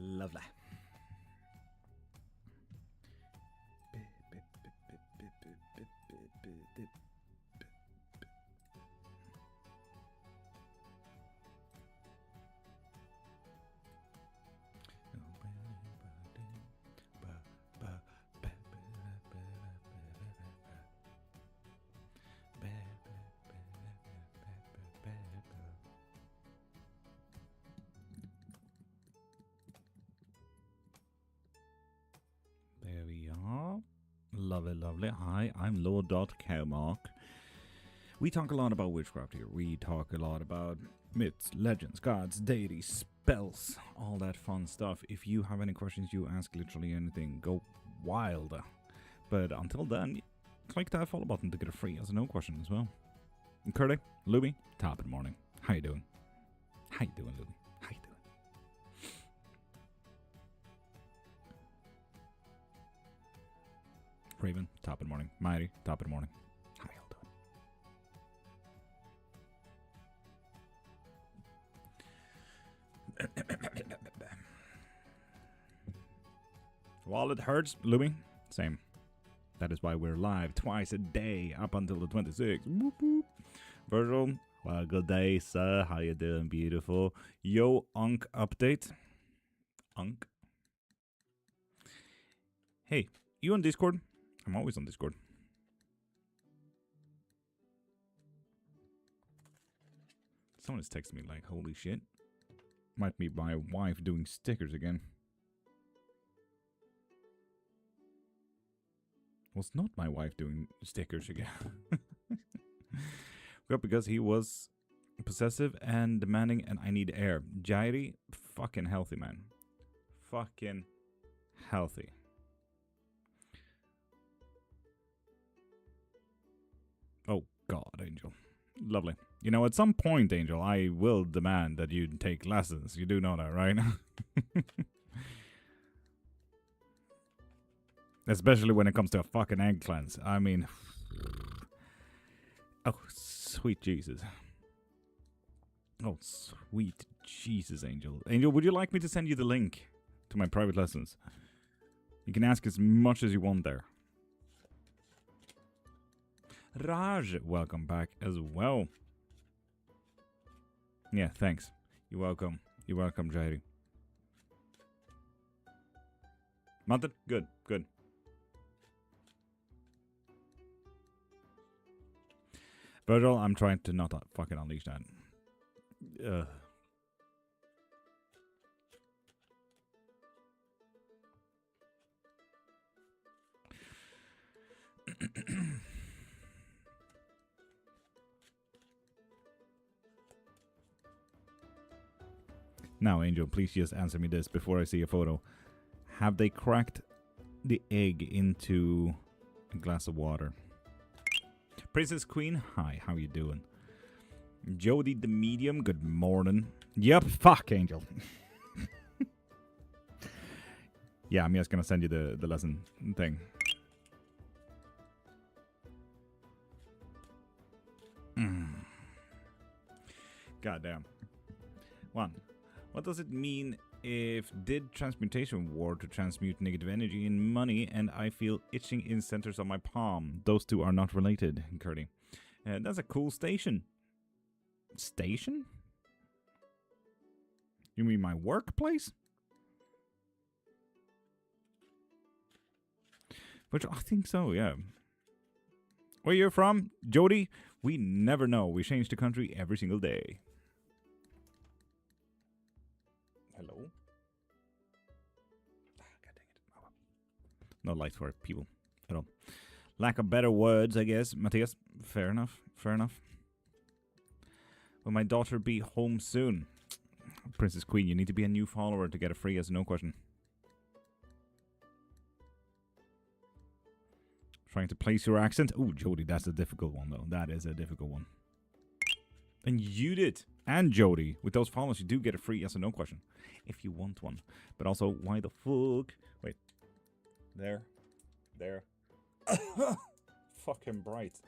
Lovely. There we are. Lovely, lovely. Hi, I'm Lord.Cairnmark. We talk a lot about witchcraft here. We talk a lot about myths, legends, gods, deities, spells, all that fun stuff. If you have any questions, you ask literally anything. Go wild. But until then, click that follow button to get a free yes or no question as well. And Curly, Luby, top of the morning. How you doing? How you doing, Luby? How you doing? Raven, top of the morning. Mighty, top of the morning. How y'all doing? Wallet hurts, Louis. Same. That is why we're live twice a day up until the 26th. Whoop, whoop. Virgil, well, good day, sir. How you doing? Beautiful. Yo, Unk update. Unk. Hey, you on Discord? I'm always on Discord. Someone is texting me like, holy shit. Might be my wife doing stickers again. Was not my wife doing stickers again. Well, because he was possessive and demanding and I need air. Jairi, fucking healthy, man. Fucking healthy. Oh, God, Angel. Lovely. You know, at some point, Angel, I will demand that you take lessons. You do know that, right? Especially when it comes to a fucking egg cleanse. I mean... Oh, sweet Jesus. Oh, sweet Jesus, Angel. Angel, would you like me to send you the link to my private lessons? You can ask as much as you want there. Raj, welcome back as well. Yeah, thanks. You're welcome. You're welcome, Jairi. Mountain? Good, good. Virgil, I'm trying to not fucking unleash that. Now, Angel, please just answer me this before I see a photo. Have they cracked the egg into a glass of water? Princess Queen, hi, how you doing? Jody the Medium, good morning. Yep, fuck, Angel. Yeah, I'm just gonna send you the lesson thing. God damn. One. What does it mean if did transmutation ward to transmute negative energy in money and I feel itching in centers of my palm? Those two are not related, Curdy. That's a cool station. Station? You mean my workplace? Which I think so, yeah. Where you're from, Jody? We never know. We change the country every single day. Hello? God dang it. Oh. No light for people at all. Lack of better words, I guess. Matthias, fair enough. Fair enough. Will my daughter be home soon? Princess Queen, you need to be a new follower to get a free yes or no question. Trying to place your accent. Oh, Jody, that's a difficult one, though. That is a difficult one. And Judith and Jody, with those follows, you do get a free yes or no question. If you want one. But also, why the fuck? Wait. There. There. Fucking bright.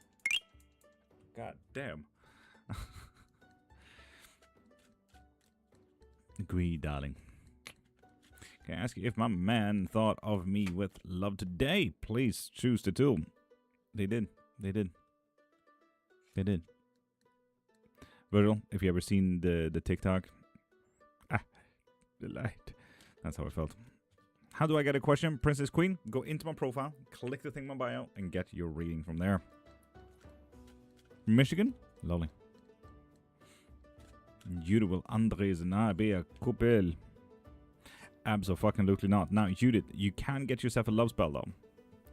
God damn. Agree, darling. Can I ask you if my man thought of me with love today? Please choose the tool. They did. They did. They did. Virgil, if you ever seen the TikTok, the light. That's how I felt. How do I get a question? Princess Queen, go into my profile, click the thing in my bio, and get your reading from there. Michigan? Lovely. Judith will Andres and be a couple. Abso-fucking-lutely not. Now, Judith, you can get yourself a love spell, though.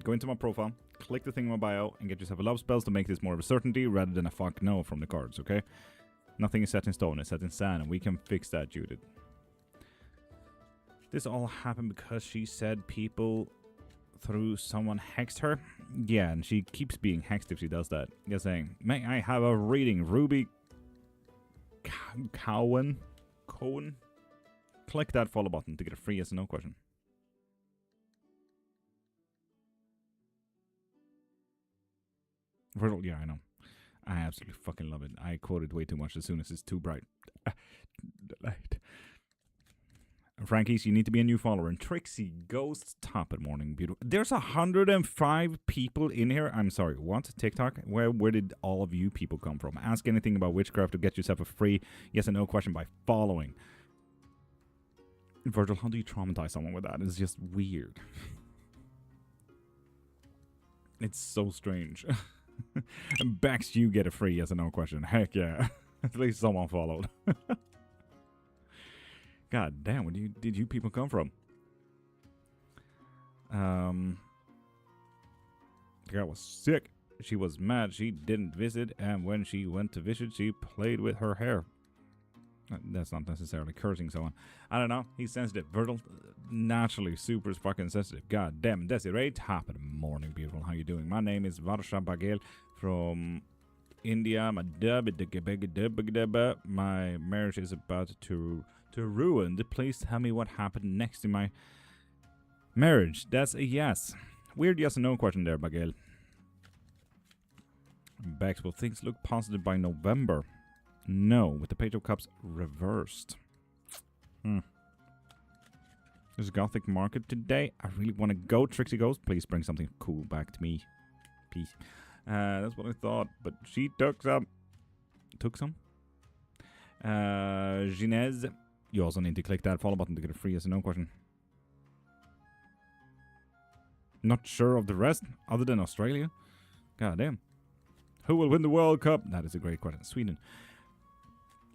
Go into my profile, click the thing in my bio, and get yourself a love spells to make this more of a certainty rather than a fuck no from the cards, okay? Nothing is set in stone, it's set in sand, and we can fix that, Judith. This all happened because she said people through someone hexed her? Yeah, and she keeps being hexed if she does that. You're saying, may I have a reading? Ruby Cohen? Click that follow button to get a free yes or no question. Virgil, yeah, I know. I absolutely fucking love it. I quoted way too much as soon as it's too bright. Delight. Frankies, you need to be a new follower. And Trixie Ghosts, top at morning beautiful. There's 105 people in here. I'm sorry, what? TikTok? Where did all of you people come from? Ask anything about witchcraft to get yourself a free yes or no question by following. Virgil, how do you traumatize someone with that? It's just weird. It's so strange. Bex, you get a free yes or no question. Heck yeah. At least someone followed. God damn, where did you people come from? The girl was sick. She was mad she didn't visit, and when she went to visit, she played with her hair. That's not necessarily cursing someone. I don't know. He's sensitive. Virgil, naturally super fucking sensitive. God damn. Desiree, top of the morning, beautiful. How you doing? My name is Varsha Bagel from India. My marriage is about to ruin. Please tell me what happened next in my marriage. That's a yes. Weird yes or no question there, Bagel. Bex, will things look positive by November? No, with the Page of Cups reversed. There's a Gothic market today. I really want to go. Trixie Ghost, please bring something cool back to me. Peace. That's what I thought, but she took some. Took some? Ginez, you also need to click that follow button to get a free yes or no question. Not sure of the rest, other than Australia? God damn. Who will win the World Cup? That is a great question. Sweden.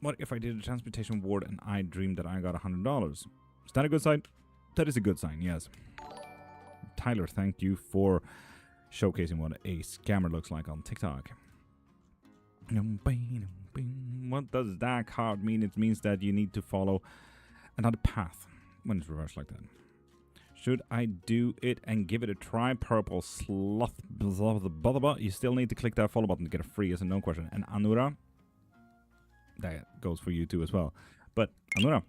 What if I did a transportation ward and I dreamed that I got $100? Is that a good sign? That is a good sign, yes. Tyler, thank you for showcasing what a scammer looks like on TikTok. What does that card mean? It means that you need to follow another path when it's reversed like that. Should I do it and give it a try? Purple sloth. You still need to click that follow button to get a free yes or no question. And Anura, that goes for you too as well. But Anura,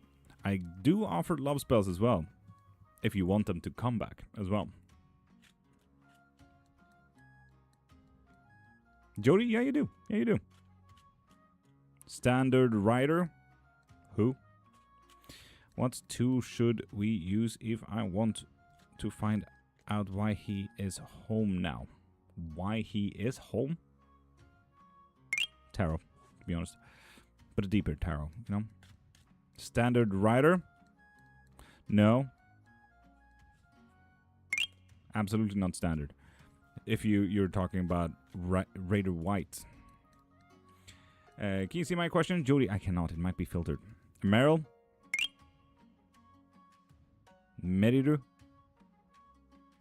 I do offer love spells as well, if you want them to come back as well. Jody, yeah you do. Yeah you do. Standard Rider. Who? What tool should we use if I want to find out why he is home now? Why he is home? Tarot, to be honest. But a deeper tarot, you know? Standard Rider? No. Absolutely not standard. If you're talking about Raider White. Can you see my question? Jody, I cannot. It might be filtered. Meryl? Meriru?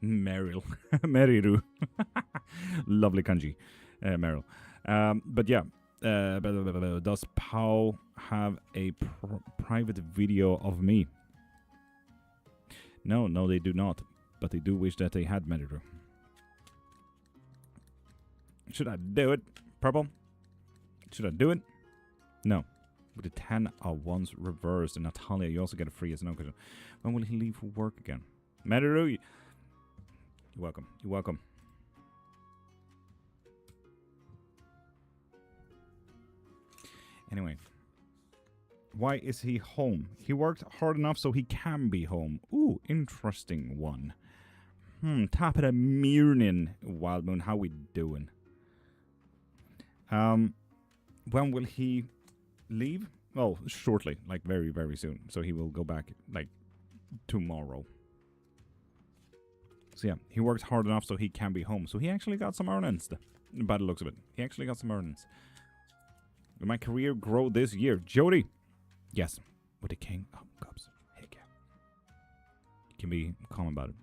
Meryl. Meriru. Lovely kanji. Meryl. But yeah. Does Pau have a private video of me? No, they do not. But they do wish that they had Meriru. Should I do it? Purple? Should I do it? No. With the 10 of wands reversed, and Natalia, you also get a free as no question. When will he leave for work again? Meriru, you're welcome. You're welcome. Anyway, Why is he home? He worked hard enough so he can be home. Ooh, interesting one. Top of the morning, Wild Moon. How we doing? When will he leave? Well, shortly, like very, very soon. So he will go back, like, tomorrow. So yeah, he worked hard enough so he can be home. So he actually got some earnings, by the looks of it. He actually got some earnings. Will my career grow this year? Jody! Yes. With the king of cups. Heck yeah. You can be calm about it.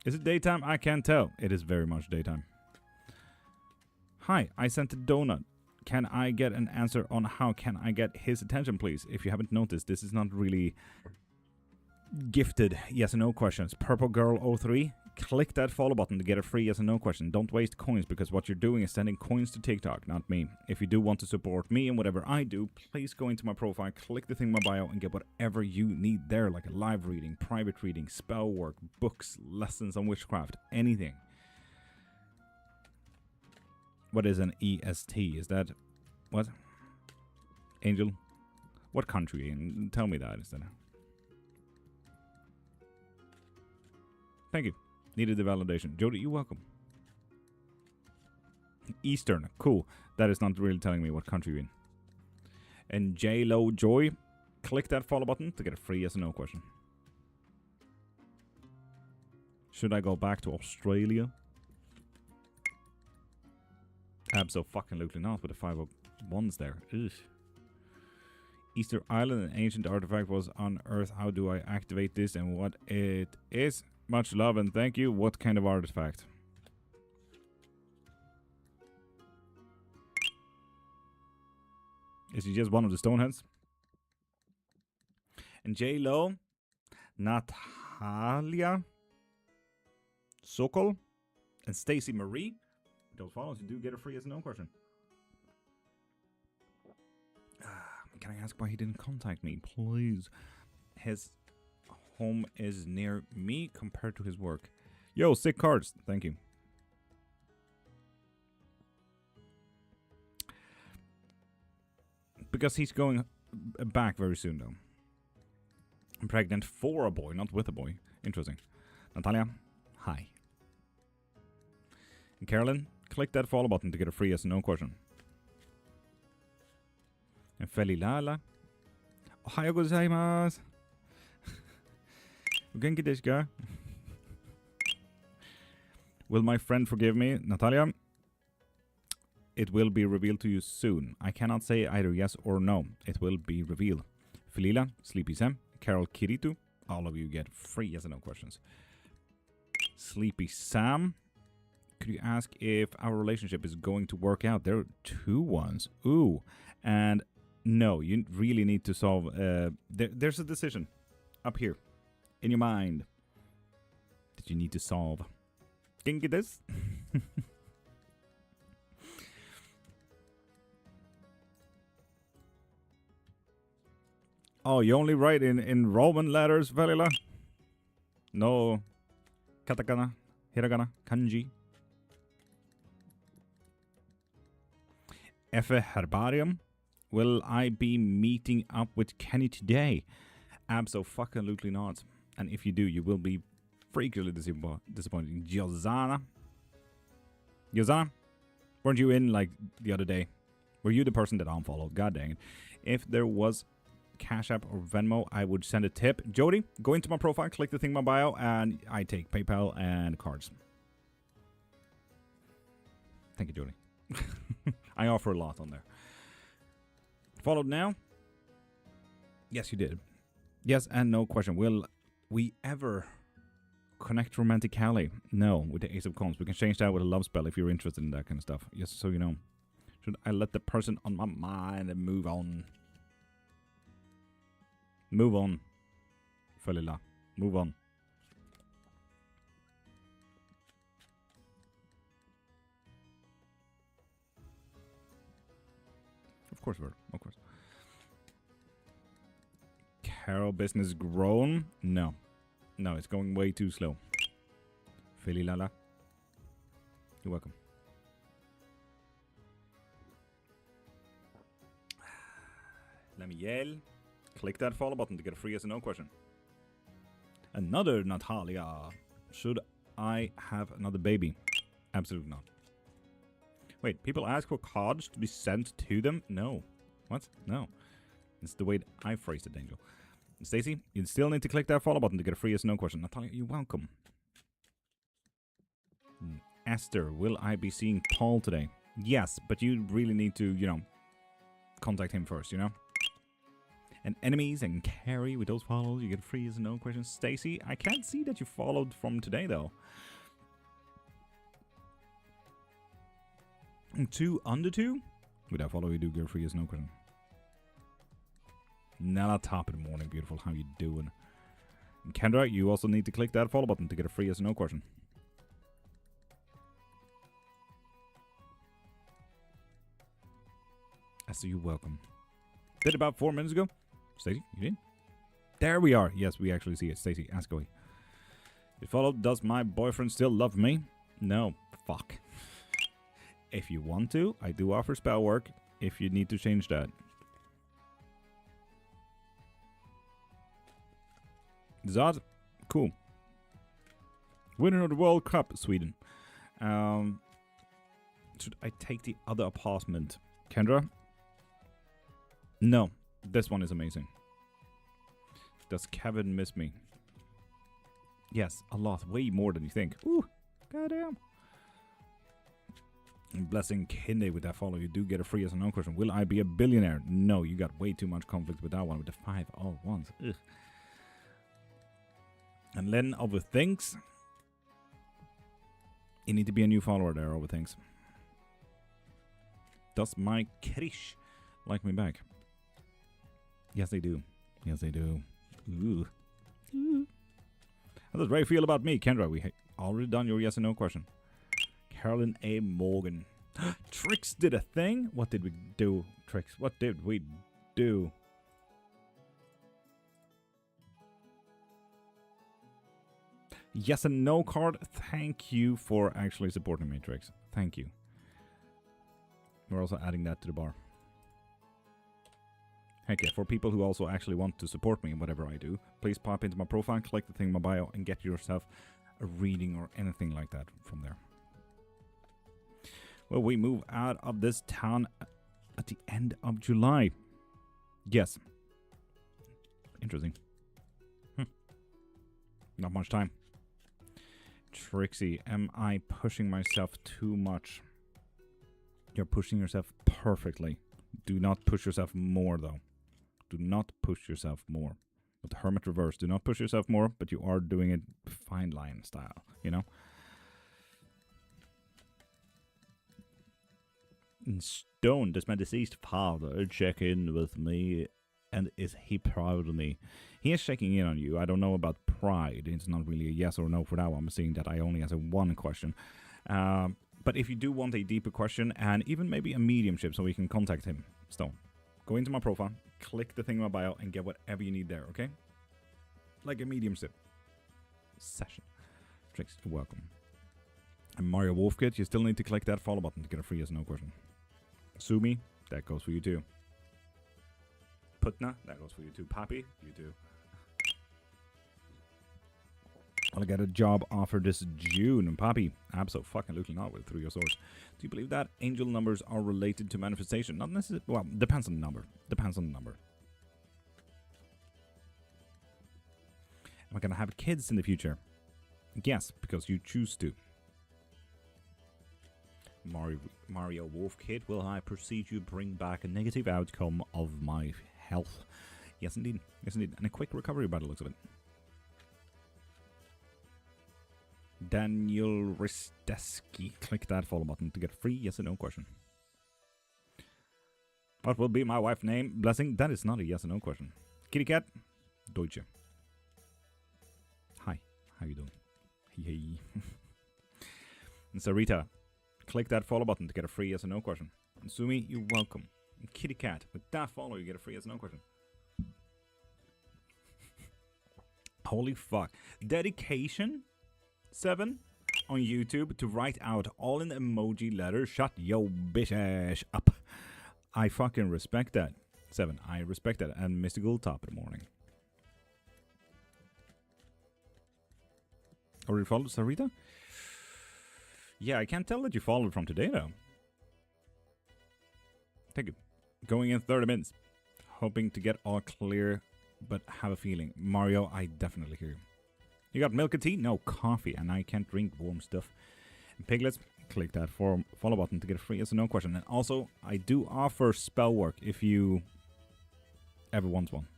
Is it daytime? I can't tell. It is very much daytime. Hi, I sent a donut. Can I get an answer on how can I get his attention, please? If you haven't noticed, this is not really gifted yes and no questions. Purple Girl 03, click that follow button to get a free yes and no question. Don't waste coins, because what you're doing is sending coins to TikTok, not me. If you do want to support me and whatever I do, please go into my profile, click the thing in my bio, and get whatever you need there, like a live reading, private reading, spell work, books, lessons on witchcraft, anything. What is an EST? Is that... what? Angel? What country? Tell me that instead. Thank you. Needed the validation. Jody, you're welcome. Eastern. Cool. That is not really telling me what country you're in. And J-Lo Joy, click that follow button to get a free yes or no question. Should I go back to Australia? Absolutely not, with the 501s there. Ugh. Easter Island, an ancient artifact was on Earth. How do I activate this and what it is? Much love and thank you. What kind of artifact? Is he just one of the Stoneheads? And J-Lo, Natalia, Sokol, and Stacy Marie. Those follows, you do get a free yes or no question. Can I ask why he didn't contact me, please? His home is near me compared to his work. Yo, sick cards. Thank you. Because he's going back very soon, though. I'm pregnant for a boy, not with a boy. Interesting. Natalia, hi. And Carolyn, click that follow button to get a free yes or no question. And Felilala, Ohayou gozaimasu. Genki desu ka? Will my friend forgive me? Natalia, it will be revealed to you soon. I cannot say either yes or no. It will be revealed. Felila, Sleepy Sam, Carol Kiritu, all of you get free yes or no questions. Sleepy Sam, could you ask if our relationship is going to work out? There are 2 ones. Ooh. And no, you really need to solve... there's a decision up here in your mind that you need to solve. Can you get this? Oh, you only write in Roman letters, Valila? No katakana, hiragana, kanji. Effe Herbarium. Will I be meeting up with Kenny today? Absolutely not. And if you do, you will be freakily disappointed. Josana, weren't you in like the other day? Were you the person that unfollowed? God dang it. If there was Cash App or Venmo, I would send a tip. Jody, go into my profile, click the thing in my bio, and I take PayPal and cards. Thank you, Jody. I offer a lot on there. Followed now? Yes, you did. Yes and no question. Will we ever connect romantically? No, with the Ace of Coins. We can change that with a love spell if you're interested in that kind of stuff. Just so you know. Should I let the person on my mind and move on? Move on. Felila. Move on. Of course, Vert. Of course. Carol business grown? No. No, it's going way too slow. Felilala. You're welcome. Let me yell. Click that follow button to get a free yes or no question. Another Natalia. Should I have another baby? Absolutely not. Wait, people ask for cards to be sent to them? No. What? No. It's the way I phrased it, Angel. Stacy, you still need to click that follow button to get a free yes or no question. Natalia, you're welcome. Esther, will I be seeing Paul today? Yes, but you really need to, you know, contact him first, you know? And enemies and Carrie, with those follows, you get free yes or no questions. Stacy, I can't see that you followed from today, though. 2 under 2? With that follow, you do get free yes or no question. Nella, top of the morning, beautiful. How you doing? And Kendra, you also need to click that follow button to get a free yes or no question. Esther, you're welcome. Did about 4 minutes ago. Stacey, you did? There we are. Yes, we actually see it. Stacey, ask away. You followed. Does my boyfriend still love me? No. Fuck. If you want to, I do offer spell work if you need to change that. Zod? Cool. Winner of the World Cup, Sweden. Should I take the other apartment? Kendra? No. This one is amazing. Does Kevin miss me? Yes, a lot. Way more than you think. Ooh, goddamn. Blessing Kinde with that follow. You do get a free yes or no question. Will I be a billionaire? No, you got way too much conflict with that one with the 5 all ones. Ugh. And Len overthinks. You need to be a new follower there, overthinks. Does my Krish like me back? Yes, they do. Yes, they do. Ooh. Ooh. How does Ray feel about me? Kendra, we already done your yes or no question. Carolyn A. Morgan. Trix did a thing? What did we do, Trix? What did we do? Yes and no card. Thank you for actually supporting me, Trix. Thank you. We're also adding that to the bar. Heck yeah, for people who also actually want to support me in whatever I do, please pop into my profile, click the thing in my bio, and get yourself a reading or anything like that from there. Well, we move out of this town at the end of July. Yes. Interesting. Not much time. Trixie, am I pushing myself too much? You're pushing yourself perfectly. Do not push yourself more, though. Do not push yourself more. With the Hermit Reverse, do not push yourself more, but you are doing it fine line style, you know? In Stone, does my deceased father check in with me, and is he proud of me? He is checking in on you. I don't know about pride. It's not really a yes or no for that one. I'm seeing that I only answer one question. But if you do want a deeper question, and even maybe a mediumship so we can contact him, Stone, go into my profile, click the thing in my bio, and get whatever you need there, okay? Like a mediumship session. Tricks, you're welcome. And Mario Wolfkit, you still need to click that follow button to get a free yes or no question. Sumi, that goes for you too. Putna, that goes for you too. Papi, you too. I'll get a job offer this June. And Papi, absolutely not with Through Your Source. Do you believe that angel numbers are related to manifestation? Not necessarily. Well, depends on the number. Depends on the number. Am I going to have kids in the future? Yes, because you choose to. Mario Wolf Kid, will I proceed to bring back a negative outcome of my health? Yes, indeed. Yes, indeed. And a quick recovery by the looks of it. Daniel Risteski. Click that follow button to get free yes or no question. What will be my wife's name? Blessing? That is not a yes or no question. Kitty Cat? Deutsche. Hi. How you doing? Hey. And Sarita. Click that follow button to get a free yes or no question. And Sumi, you're welcome. And Kitty Cat. With that follow, you get a free yes or no question. Holy fuck. Dedication 7 on YouTube to write out all in emoji letters. Shut yo bitch ass up. I fucking respect that. 7. I respect that. And mystical top of the morning. Already followed Sarita? Yeah, I can't tell that you followed from today, though. Thank you. Going in 30 minutes. Hoping to get all clear, but have a feeling. Mario, I definitely hear you. You got milk and tea? No, coffee, and I can't drink warm stuff. And Piglets, click that follow button to get a free yes or no question. And also, I do offer spell work if you ever want one.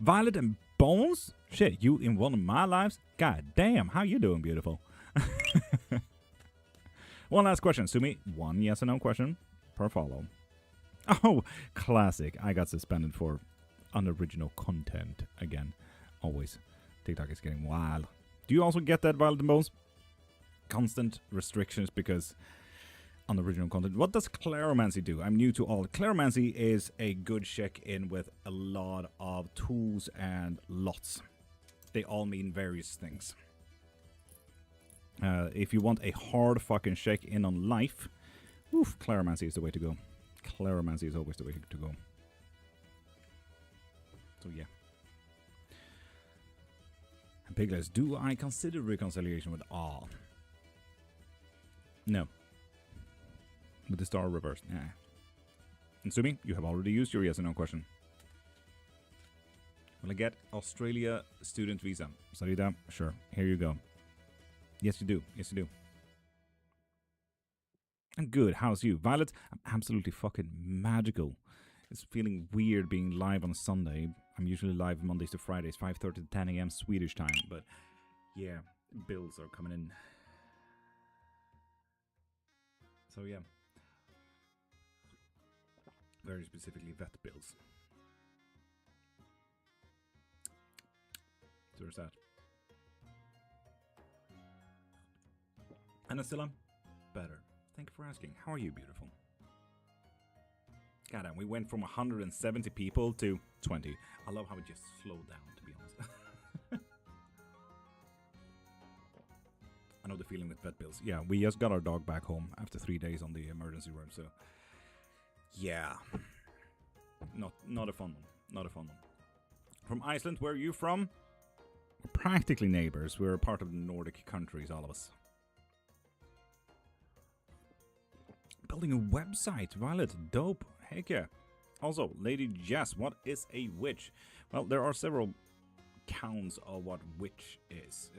Violet and Bones? Shit, you in one of my lives? God damn, how you doing, beautiful? One last question, Sumi. One yes or no question per follow. Oh, classic. I got suspended for unoriginal content again. Always. TikTok is getting wild. Do you also get that, Violet and Bones? Constant restrictions because unoriginal content. What does Claromancy do? I'm new to all. Claromancy is a good check-in with a lot of tools and lots. They all mean various things. If you want a hard fucking check-in on life, oof, Claromancy is the way to go. Claromancy is always the way to go. So yeah. And Piglets, do I consider reconciliation with all? No. With the star reversed, yeah. And Sumi, you have already used your yes or no question. Will I get Australia student visa? Sarita, sure. Here you go. Yes, you do. Yes, you do. I'm good. How's you? Violet, I'm absolutely fucking magical. It's feeling weird being live on a Sunday. I'm usually live Mondays to Fridays, 5:30 to 10 a.m. Swedish time. But yeah, bills are coming in. So yeah. Very specifically vet bills. So there's that. Anasilla, better. Thank you for asking. How are you, beautiful? God damn, we went from 170 people to 20. I love how it just slowed down, to be honest. I know the feeling with vet bills. Yeah, we just got our dog back home after 3 days on the emergency room, so... Yeah. Not a fun one. Not a fun one. From Iceland, where are you from? We're practically neighbors. We're a part of the Nordic countries, all of us. Building a website, Violet, dope, heck yeah. Also, Lady Jess, what is a witch? Well, there are several counts of what witch is.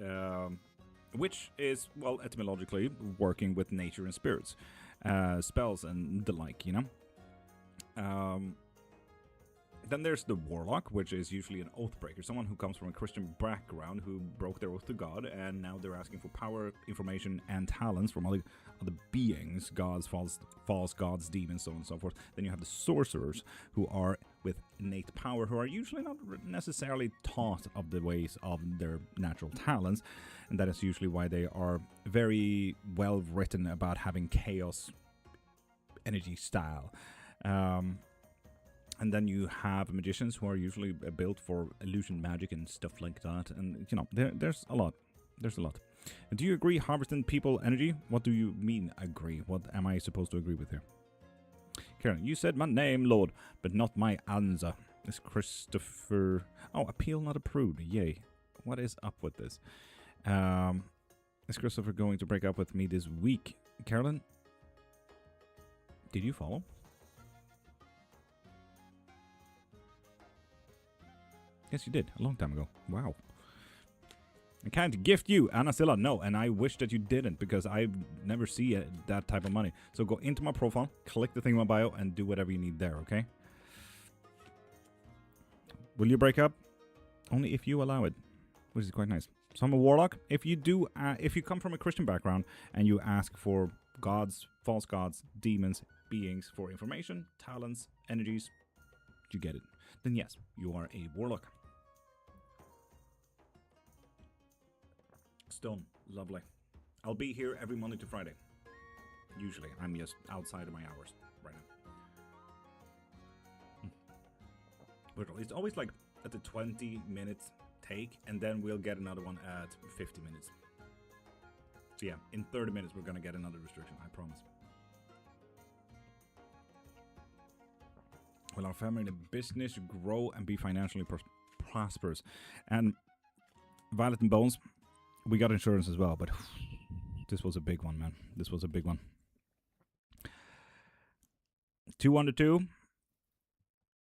Witch is, well, etymologically, working with nature and spirits, spells and the like, you know. Then there's the warlock, which is usually an oath breaker, someone who comes from a Christian background who broke their oath to God, and now they're asking for power, information, and talents from other beings, gods, false gods, demons, so on and so forth. Then you have the sorcerers, who are with innate power, who are usually not necessarily taught of the ways of their natural talents, and that is usually why they are very well written about having chaos energy style. And then you have magicians who are usually built for illusion magic and stuff like that. And, you know, there's a lot. There's a lot. Do you agree harvesting people energy? What do you mean agree? What am I supposed to agree with here? Karen, you said my name, Lord, but not my answer. Is Christopher... Oh, appeal not approved. Yay. What is up with this? Is Christopher going to break up with me this week? Carolyn? Did you follow? Yes, you did. A long time ago. Wow. I can't gift you, Anasilla. No, and I wish that you didn't, because I never see that type of money. So go into my profile, click the thing in my bio, and do whatever you need there, okay? Will you break up? Only if you allow it, which is quite nice. So I'm a warlock. If you do, if you come from a Christian background and you ask for gods, false gods, demons, beings for information, talents, energies, you get it. Then yes, you are a warlock. Stone, lovely. I'll be here every Monday to Friday. Usually, I'm just outside of my hours right now. But it's always like at the 20-minute take, and then we'll get another one at 50 minutes. So yeah, in 30 minutes we're gonna get another restriction, I promise. Will our family and business grow and be financially prosperous? And Violet and Bones, we got insurance as well, but this was a big one, man. This was a big one. 2 under 2.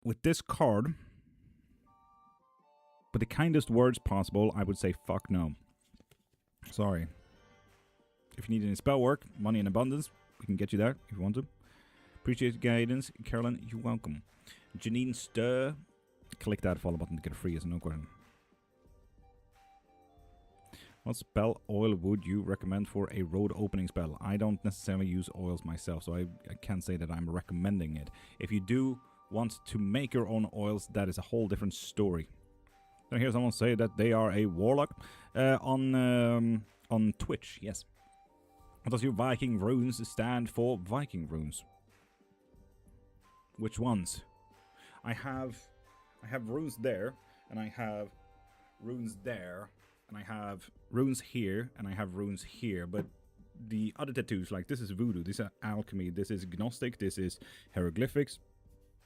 With this card, with the kindest words possible, I would say fuck no. Sorry. If you need any spell work, money in abundance, we can get you there if you want to. Appreciate the guidance. Carolyn, you're welcome. Janine Stir, click that follow button to get free as no question. What spell oil would you recommend for a road opening spell? I don't necessarily use oils myself, so I can't say that I'm recommending it. If you do want to make your own oils, that is a whole different story. I hear someone say that they are a warlock on Twitch. Yes. What does your Viking runes stand for? Viking runes. Which ones? I have runes there, and I have runes there, and I have runes here, and I have runes here. But the other tattoos, like this is voodoo, this is alchemy, this is gnostic, this is hieroglyphics,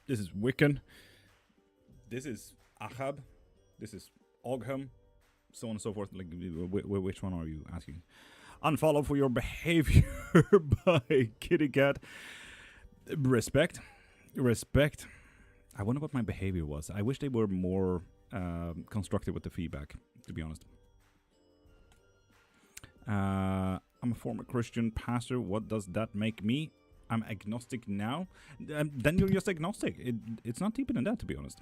this is Wiccan, this is Ahab, this is Ogham, so on and so forth. Like, which one are you asking? Unfollow for your behavior by Kitty Cat. Respect. I wonder what my behavior was. I wish they were more constructive with the feedback, to be honest. I'm a former Christian pastor. What does that make me? I'm agnostic now. Then you're just agnostic. It's not deeper than that, to be honest.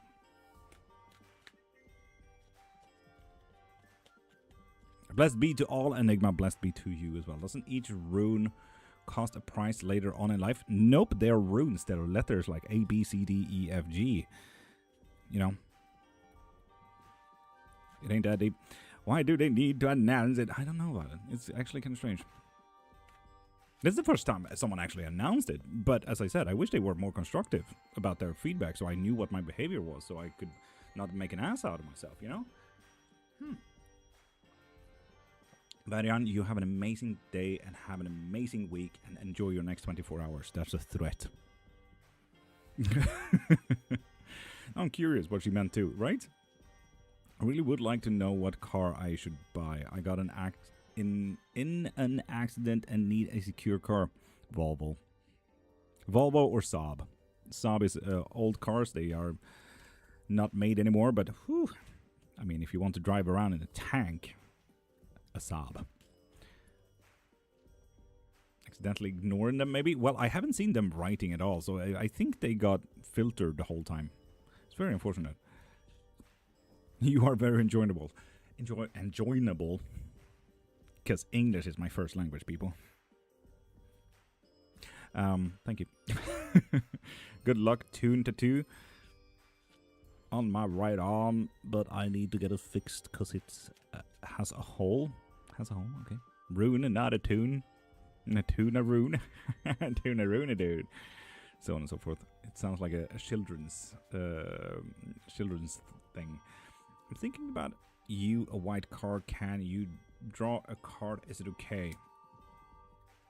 Blessed be to all, Enigma. Blessed be to you as well. Doesn't each rune cost a price later on in life? Nope, they're runes. They're letters like A, B, C, D, E, F, G. You know? It ain't that deep. Why do they need to announce it? I don't know about it. It's actually kind of strange. This is the first time someone actually announced it. But as I said, I wish they were more constructive about their feedback so I knew what my behavior was, so I could not make an ass out of myself, you know? Varian, you have an amazing day and have an amazing week and enjoy your next 24 hours. That's a threat. I'm curious what she meant too, right? I really would like to know what car I should buy. I got in an accident and need a secure car. Volvo or Saab. Saab is old cars. They are not made anymore, but whew, I mean, if you want to drive around in a tank, a Saab. Accidentally ignoring them, maybe? Well, I haven't seen them writing at all, so I think they got filtered the whole time. It's very unfortunate. You are very enjoyable. Enjoyable. Because English is my first language, people. Thank you. Good luck, Tune Tattoo. On my right arm, but I need to get it fixed because it has a hole. Has a hole, okay. Rune and not a tune. And a tune a rune. Tune a rune, dude. So on and so forth. It sounds like a children's thing. I'm thinking about you, a white card. Can you draw a card? Is it okay?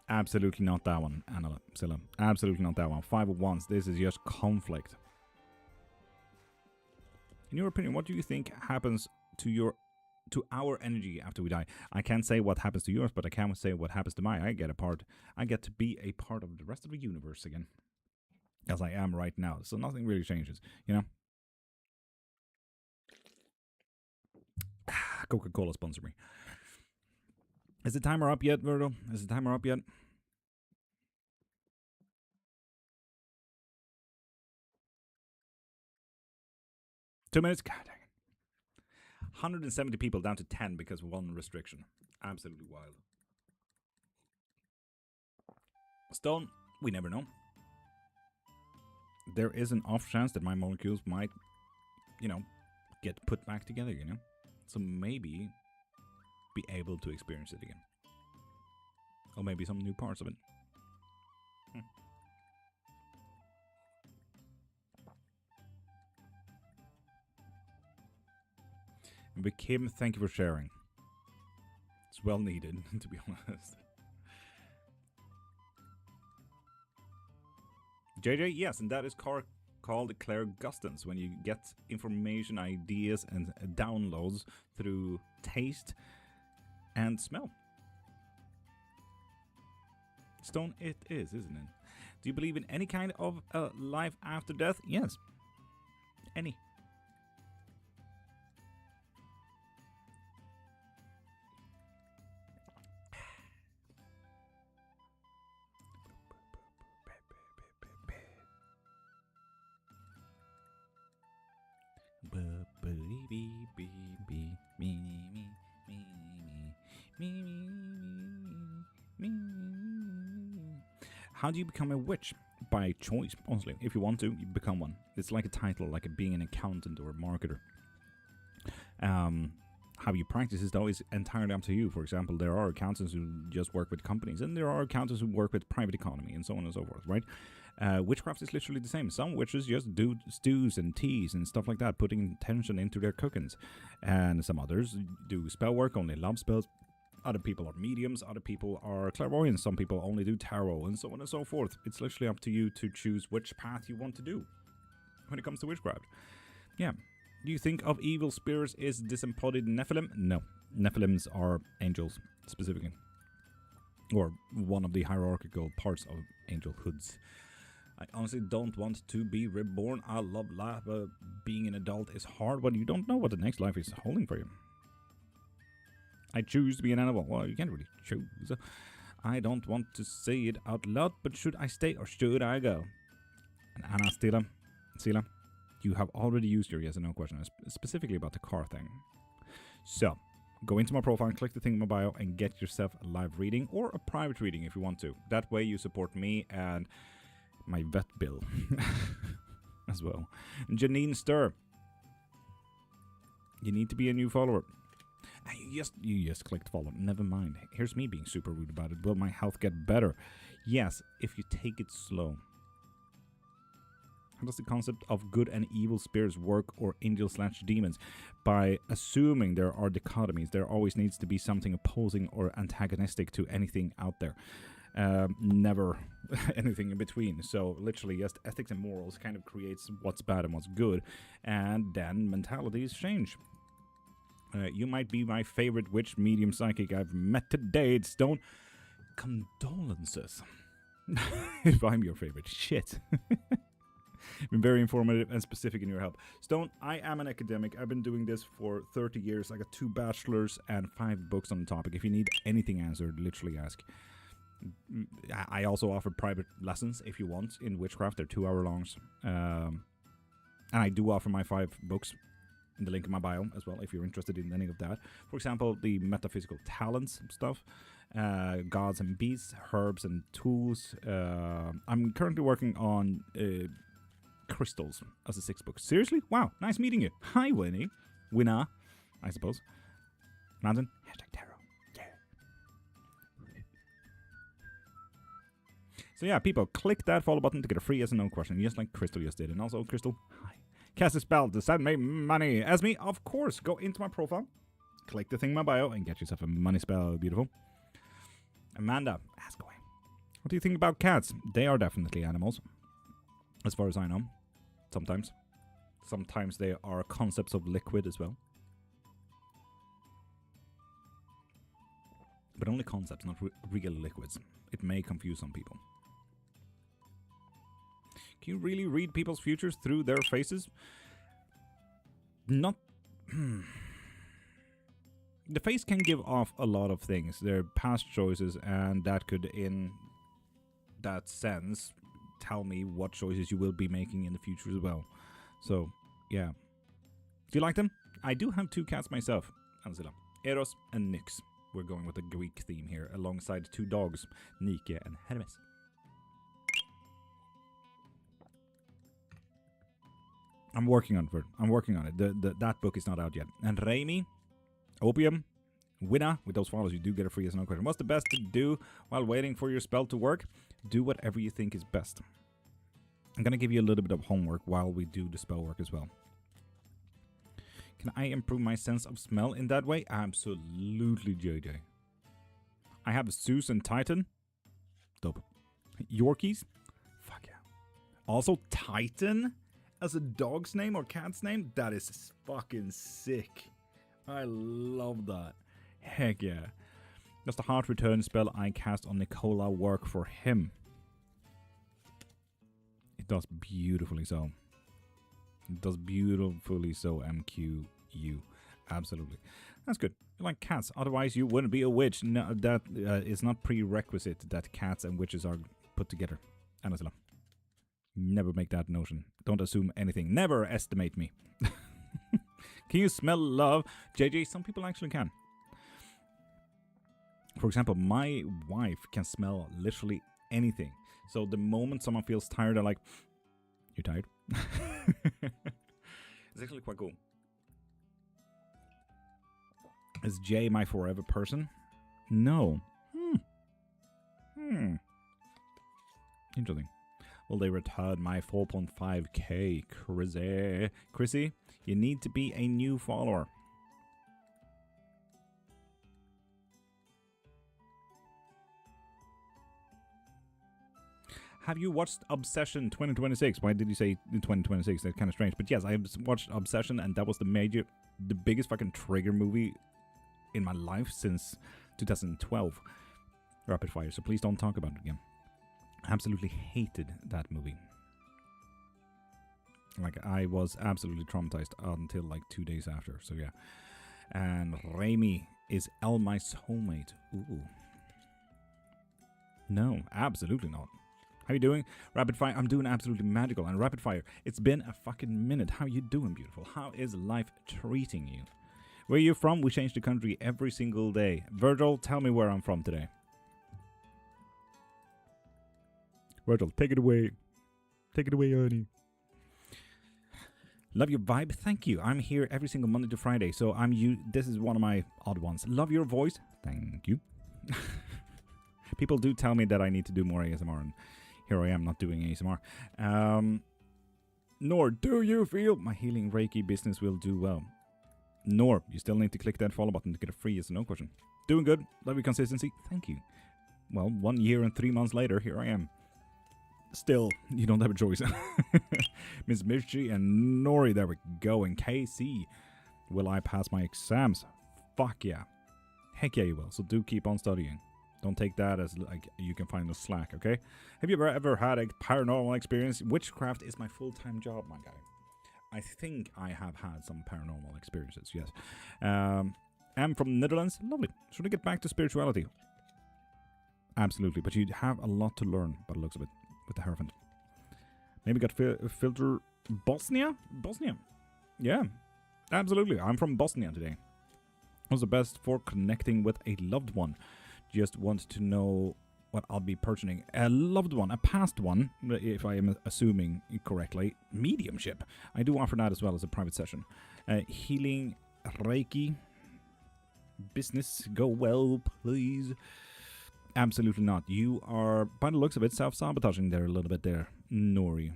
Absolutely not that one, Anna Silla. Absolutely not that one. 5 of Wands. This is just conflict. In your opinion, what do you think happens to our energy after we die? I can't say what happens to yours, but I can say what happens to mine. I get to be a part of the rest of the universe again, as I am right now. So nothing really changes, you know. Coca-Cola sponsor me. Is the timer up yet, Virgo? Is the timer up yet? Two minutes? God dang it. 170 people down to 10 because of one restriction. Absolutely wild. Stone, we never know. There is an off chance that my molecules might, you know, get put back together, you know? So maybe be able to experience it again. Or maybe some new parts of it. But Kim, thank you for sharing. It's well needed, to be honest. JJ, yes, and that is called clairgustance, when you get information, ideas, and downloads through taste and smell. Stone, it is, isn't it? Do you believe in any kind of life after death? Yes. Any. How do you become a witch? By choice, honestly. If you want to, you become one. It's like a title, like being an accountant or a marketer. How you practice is always entirely up to you. For example, there are accountants who just work with companies, and there are accountants who work with private economy, and so on and so forth, right? Witchcraft is literally the same. Some witches just do stews and teas and stuff like that, putting intention into their cookings. And some others do spell work, only love spells. Other people are mediums, other people are clairvoyants, some people only do tarot, and so on and so forth. It's literally up to you to choose which path you want to do when it comes to witchcraft. Yeah. Do you think of evil spirits as disembodied Nephilim? No. Nephilims are angels, specifically. Or one of the hierarchical parts of angelhoods. I honestly don't want to be reborn. I love life, but being an adult is hard when you don't know what the next life is holding for you. I choose to be an animal. Well, you can't really choose. I don't want to say it out loud, but should I stay or should I go? And Anna, Sila, you have already used your yes and no question, specifically about the car thing. So, go into my profile, click the thing in my bio, and get yourself a live reading or a private reading if you want to. That way you support me and my vet bill as well. Janine Stir, you need to be a new follower. You just clicked follow. Never mind. Here's me being super rude about it. Will my health get better? Yes, if you take it slow. How does the concept of good and evil spirits work, or angels/demons? By assuming there are dichotomies, there always needs to be something opposing or antagonistic to anything out there. Never anything in between. So literally just ethics and morals kind of creates what's bad and what's good, and then mentalities change. You might be my favorite witch medium psychic I've met today, Stone. Condolences. If I'm your favorite. Shit. Been very informative and specific in your help. Stone, I am an academic. I've been doing this for 30 years. I got 2 bachelors and 5 books on the topic. If you need anything answered, literally ask. I also offer private lessons if you want in witchcraft. They're 2-hour longs. And I do offer my 5 books in the link in my bio as well, if you're interested in any of that. For example, the metaphysical talents stuff, gods and beasts, herbs and tools. I'm currently working on crystals as a 6th book. Seriously? Wow, nice meeting you. Hi, Winnie. Winner, I suppose. Imagine. #tarot. Yeah. So yeah, people, click that follow button to get a free yes and no question, just like Crystal just did. And also, Crystal, hi. Cast a spell to send me money. As me, of course. Go into my profile, click the thing in my bio, and get yourself a money spell. Beautiful. Amanda, ask away. What do you think about cats? They are definitely animals, as far as I know. Sometimes. Sometimes they are concepts of liquid as well. But only concepts, not real liquids. It may confuse some people. Can you really read people's futures through their faces? Not... The face can give off a lot of things. Their past choices, and that could, in that sense, tell me what choices you will be making in the future as well. So, yeah. Do you like them? I do have 2 cats myself, Anzilla. Eros and Nyx. We're going with a Greek theme here, alongside 2 dogs, Nike and Hermes. I'm working on it. I'm working on it. That book is not out yet. And Raimi, Opium, Winner. With those follows, you do get a free yes no question. What's the best to do while waiting for your spell to work? Do whatever you think is best. I'm going to give you a little bit of homework while we do the spell work as well. Can I improve my sense of smell in that way? Absolutely, JJ. I have Zeus and Titan. Dope. Yorkies. Fuck yeah. Also, Titan. as a dog's name or cat's name, that is fucking sick. I love that. Heck yeah. Does the heart return spell I cast on Nicola work for him? It does beautifully so. It does beautifully so, MQU. Absolutely. That's good. You like cats. Otherwise, you wouldn't be a witch. No, that is not prerequisite that cats and witches are put together. Anasala. Never make that notion. Don't assume anything. Never estimate me. Can you smell love? JJ, some people actually can. For example, my wife can smell literally anything. So the moment someone feels tired, they're like, "You tired?" It's actually quite cool. Is Jay my forever person? No. Interesting. Will they return my 4.5k? Chrissy, you need to be a new follower. Have you watched Obsession 2026? Why did you say 2026? That's kind of strange. But yes, I have watched Obsession, and that was the biggest fucking trigger movie in my life since 2012. Rapid fire, so please don't talk about it again. Absolutely hated that movie. Like, I was absolutely traumatized until like 2 days after, so yeah. And Raimi is my soulmate. Ooh. No, absolutely not. How you doing? Rapid fire, I'm doing absolutely magical. And rapid fire, it's been a fucking minute. How you doing, beautiful? How is life treating you? Where are you from? We change the country every single day. Virgil, tell me where I'm from today. Virgil, take it away. Take it away, honey. Love your vibe. Thank you. I'm here every single Monday to Friday, so this is one of my odd ones. Love your voice. Thank you. People do tell me that I need to do more ASMR, and here I am not doing ASMR. Nor, do you feel my healing Reiki business will do well? Nor, you still need to click that follow button to get a free yes or no question. Doing good. Love your consistency. Thank you. Well, 1 year and 3 months later, here I am. Still, you don't have a choice. Miss Mirchi and Nori, there we go. And KC, will I pass my exams? Fuck yeah. Heck yeah, you will. So do keep on studying. Don't take that as like you can find the slack, okay? Have you ever had a paranormal experience? Witchcraft is my full-time job, my guy. I think I have had some paranormal experiences, yes. I'm from Netherlands. Lovely. Should I get back to spirituality? Absolutely, but you have a lot to learn by the looks of it with the Hierophant. Maybe got filter Bosnia? Bosnia. Yeah, absolutely. I'm from Bosnia today. What's the best for connecting with a loved one? Just want to know what I'll be purchasing. A loved one, a past one, if I am assuming correctly. Mediumship. I do offer that as well as a private session. Healing Reiki. Business go well, please. Absolutely not. You are, by the looks of it, self-sabotaging there a little bit there, Nori.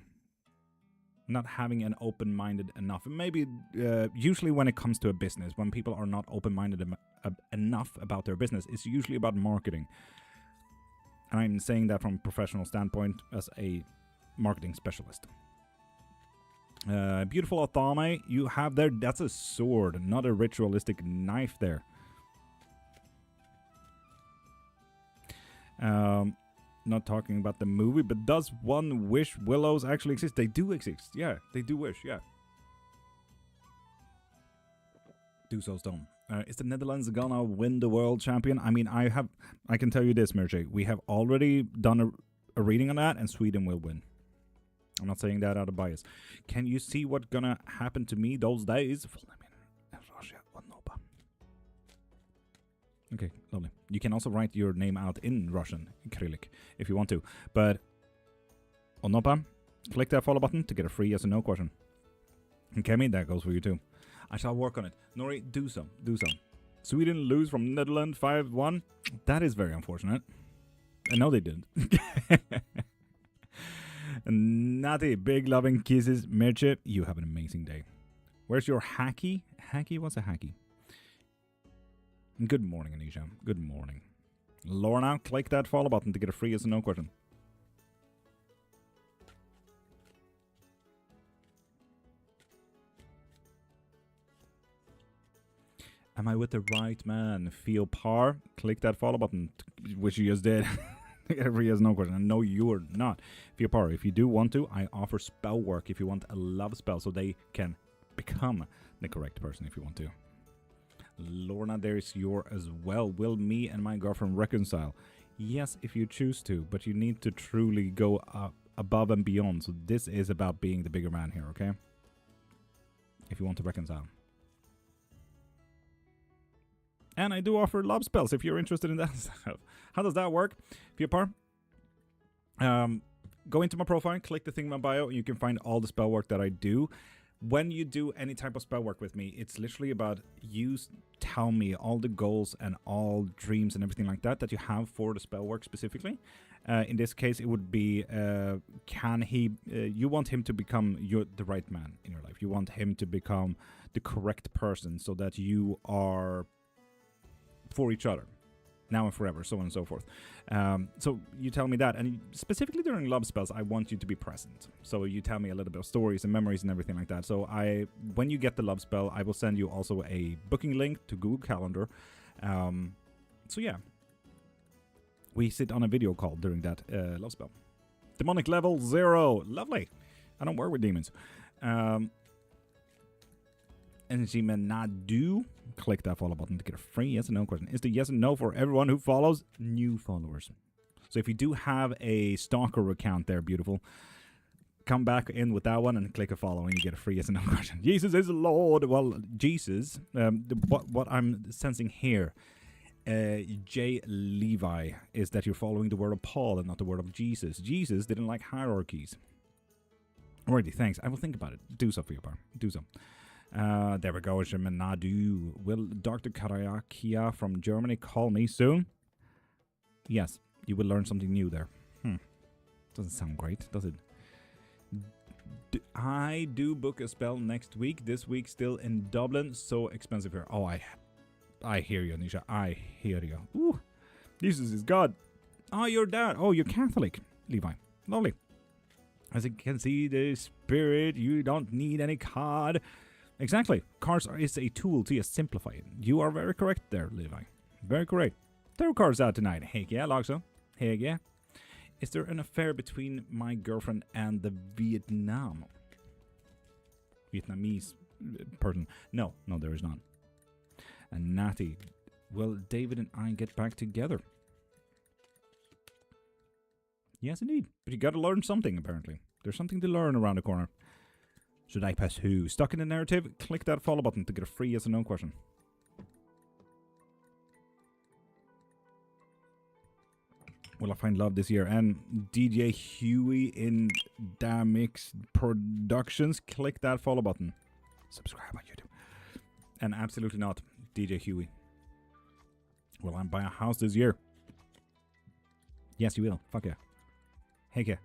Not having an open-minded enough. Maybe usually when it comes to a business, when people are not open-minded enough about their business, it's usually about marketing. And I'm saying that from a professional standpoint as a marketing specialist. Beautiful Athame, you have there, that's a sword, not a ritualistic knife there. Not talking about the movie, but does one wish willows actually exist? They do exist, yeah. They do wish, yeah. Do so stone. Is the Netherlands gonna win the world champion? I mean, I can tell you this, Mirche. We have already done a reading on that, and Sweden will win. I'm not saying that out of bias. Can you see what's gonna happen to me those days? Okay, lovely. You can also write your name out in Russian, Krylik, if you want to. But, Onopa, click that follow button to get a free yes or no question. And Kemi, that goes for you too. I shall work on it. Nori, do so. Do so. Sweden lose from Netherlands 5-1. That is very unfortunate. I know they did. Natty, big loving kisses. Mirche, you have an amazing day. Where's your hacky? Hacky? What's a hacky? Good morning, Anisha. Good morning. Lorna, click that follow button to get a free yes or no question. Am I with the right man? Feel par? Click that follow button, which you just did. Every has no question. And no, you're not. Feel par. If you do want to, I offer spell work if you want a love spell so they can become the correct person if you want to. Lorna, there's your as well. Will me and my girlfriend reconcile? Yes, if you choose to, but you need to truly go above and beyond. So this is about being the bigger man here, okay? If you want to reconcile. And I do offer love spells if you're interested in that stuff. How does that work? Fiapar, go into my profile, click the thing in my bio, and you can find all the spell work that I do. When you do any type of spell work with me, it's literally about you tell me all the goals and all dreams and everything like that you have for the spell work specifically. In this case, it would be, you want him to become the right man in your life. You want him to become the correct person so that you are for each other. Now and forever, so on and so forth. So you tell me that, and specifically during love spells, I want you to be present. So you tell me a little bit of stories and memories and everything like that. So when you get the love spell, I will send you also a booking link to Google Calendar. So yeah, we sit on a video call during that love spell. Demonic level 0, lovely. I don't work with demons. Energy men not do. Click that follow button to get a free yes and no question. Is the yes and no for everyone who follows new followers? So if you do have a stalker account there, beautiful, come back in with that one and click a follow and you get a free yes and no question. Jesus is Lord. Well, Jesus, what I'm sensing here, J. Levi, is that you're following the word of Paul and not the word of Jesus. Jesus didn't like hierarchies. Alrighty, thanks. I will think about it. Do so for your part. Do so. There we go, Nadu. Will Dr. Karayakia from Germany call me soon? Yes, you will learn something new there. Doesn't sound great, does it? I do book a spell next week. This week still in Dublin. So expensive here. Oh, I hear you, Nisha. I hear you. Ooh, Jesus is God. Oh, you're dad. Oh, you're Catholic, Levi. Lovely. As you can see, the spirit, you don't need any card. Exactly. Cards is a tool to just simplify it. You are very correct there, Levi. Very correct. Tarot cards out tonight. Hey, yeah, Lakso. Hey, yeah. Is there an affair between my girlfriend and the Vietnamese person? No, there is not. And Natty, will David and I get back together? Yes, indeed. But you got to learn something, apparently. There's something to learn around the corner. Should I pass who? Stuck in the narrative? Click that follow button to get a free yes or no question. Will I find love this year? And DJ Huey in Damix Productions. Click that follow button. Subscribe on YouTube. And absolutely not DJ Huey. Will I buy a house this year? Yes, you will. Fuck yeah. Heck yeah.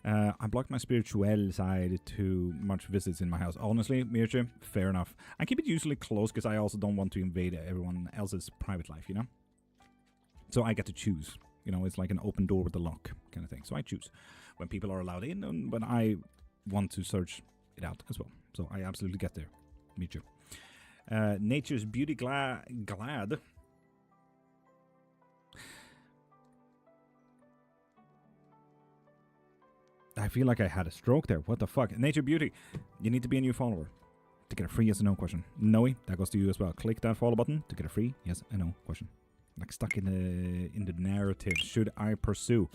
I blocked my spiritual side to much visits in my house. Honestly, Mirche, fair enough. I keep it usually close because I also don't want to invade everyone else's private life, you know? So I get to choose. You know, it's like an open door with a lock kind of thing. So I choose when people are allowed in and when I want to search it out as well. So I absolutely get there. Meet you. Nature's Beauty Glad. I feel like I had a stroke there. What the fuck? Nature Beauty. You need to be a new follower to get a free yes or no question. Noe, that goes to you as well. Click that follow button to get a free yes or no question. Like stuck in the narrative. Should I pursue?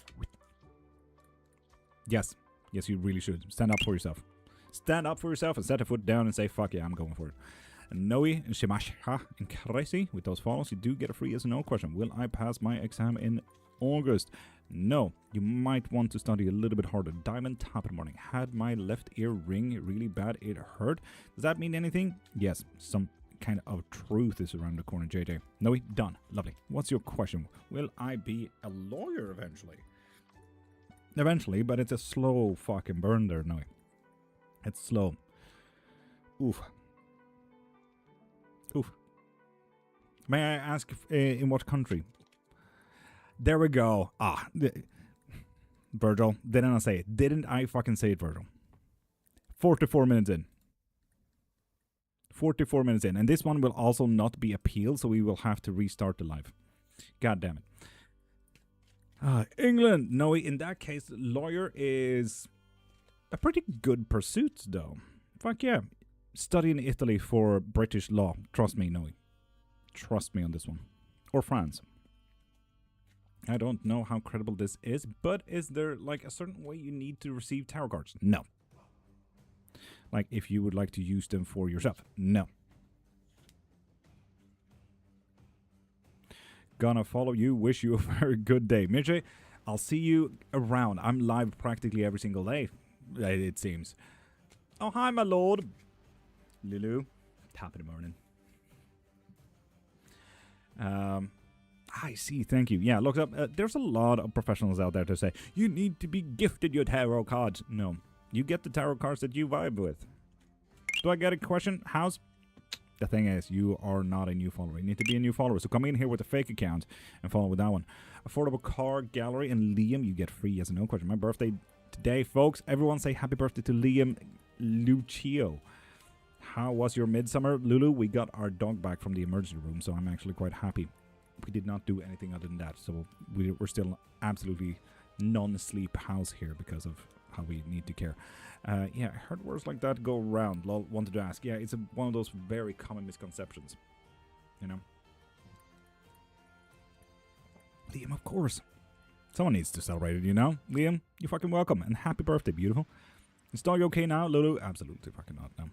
Yes. Yes, you really should. Stand up for yourself. Stand up for yourself and set a foot down and say, fuck yeah, I'm going for it. And Noe and Shimasha and Crazy, with those follows, you do get a free yes or no question. Will I pass my exam in August? No, you might want to study a little bit harder. Diamond top in the morning. Had my left ear ring really bad. It hurt. Does that mean anything? Yes, some kind of truth is around the corner, JJ. No, done. Lovely. What's your question? Will I be a lawyer eventually? Eventually, but it's a slow fucking burn there, no. It's slow. Oof. Oof. May I ask in what country? There we go. Virgil, didn't I say it? Didn't I fucking say it, Virgil? 44 minutes in. 44 minutes in. And this one will also not be appealed, so we will have to restart the live. God damn it. England. No, in that case, lawyer is a pretty good pursuit, though. Fuck yeah. Study in Italy for British law. Trust me, Noe. Trust me on this one. Or France. I don't know how credible this is, but is there like a certain way you need to receive tarot cards? No. Like if you would like to use them for yourself? No. Gonna follow you. Wish you a very good day. Mirce, I'll see you around. I'm live practically every single day, it seems. Oh, hi, my lord. Lulu. Top of the morning. I see, thank you. Yeah, look up. There's a lot of professionals out there to say, you need to be gifted your tarot cards. No, you get the tarot cards that you vibe with. Do I get a question? House? The thing is, you are not a new follower. You need to be a new follower. So come in here with a fake account and follow with that one. Affordable car gallery and Liam, you get free as a no question. My birthday today, folks. Everyone say happy birthday to Liam Lucio. How was your midsummer, Lulu? We got our dog back from the emergency room, so I'm actually quite happy. We did not do anything other than that, so we're still absolutely non-sleep house here because of how we need to care. Yeah, I heard words like that go around. Lol, wanted to ask. Yeah, it's one of those very common misconceptions, you know. Liam, of course. Someone needs to celebrate it, you know. Liam, you're fucking welcome, and happy birthday, beautiful. Is dog okay now, Lulu? Absolutely fucking not, no.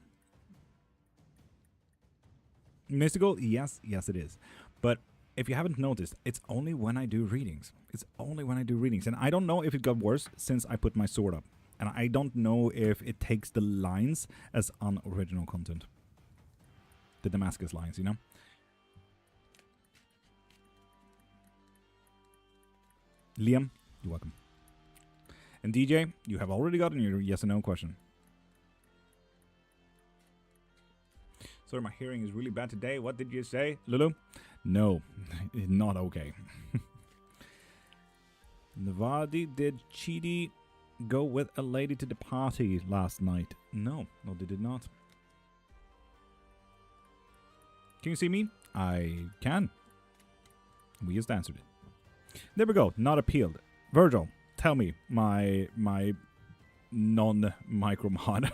Mystical? Yes, it is. But if you haven't noticed, it's only when I do readings. It's only when I do readings. And I don't know if it got worse since I put my sword up. And I don't know if it takes the lines as unoriginal content. The Damascus lines, you know? Liam, you're welcome. And DJ, you have already gotten your yes or no question. Sorry, my hearing is really bad today. What did you say, Lulu? No, not okay. Navadi, did Chidi go with a lady to the party last night? No, they did not. Can you see me? I can. We just answered it. There we go. Not appealed. Virgil, tell me, my non-micro mod.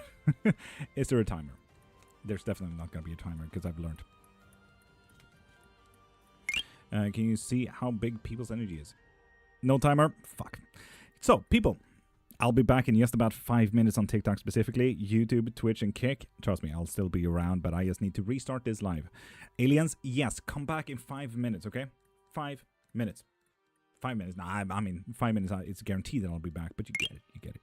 Is there a timer? There's definitely not going to be a timer because I've learned. Can you see how big people's energy is? No timer? Fuck. So, people, I'll be back in just about 5 minutes on TikTok specifically. YouTube, Twitch, and Kick. Trust me, I'll still be around, but I just need to restart this live. Aliens, yes, come back in 5 minutes, okay? 5 minutes. 5 minutes. No, I mean, 5 minutes, it's guaranteed that I'll be back, but you get it.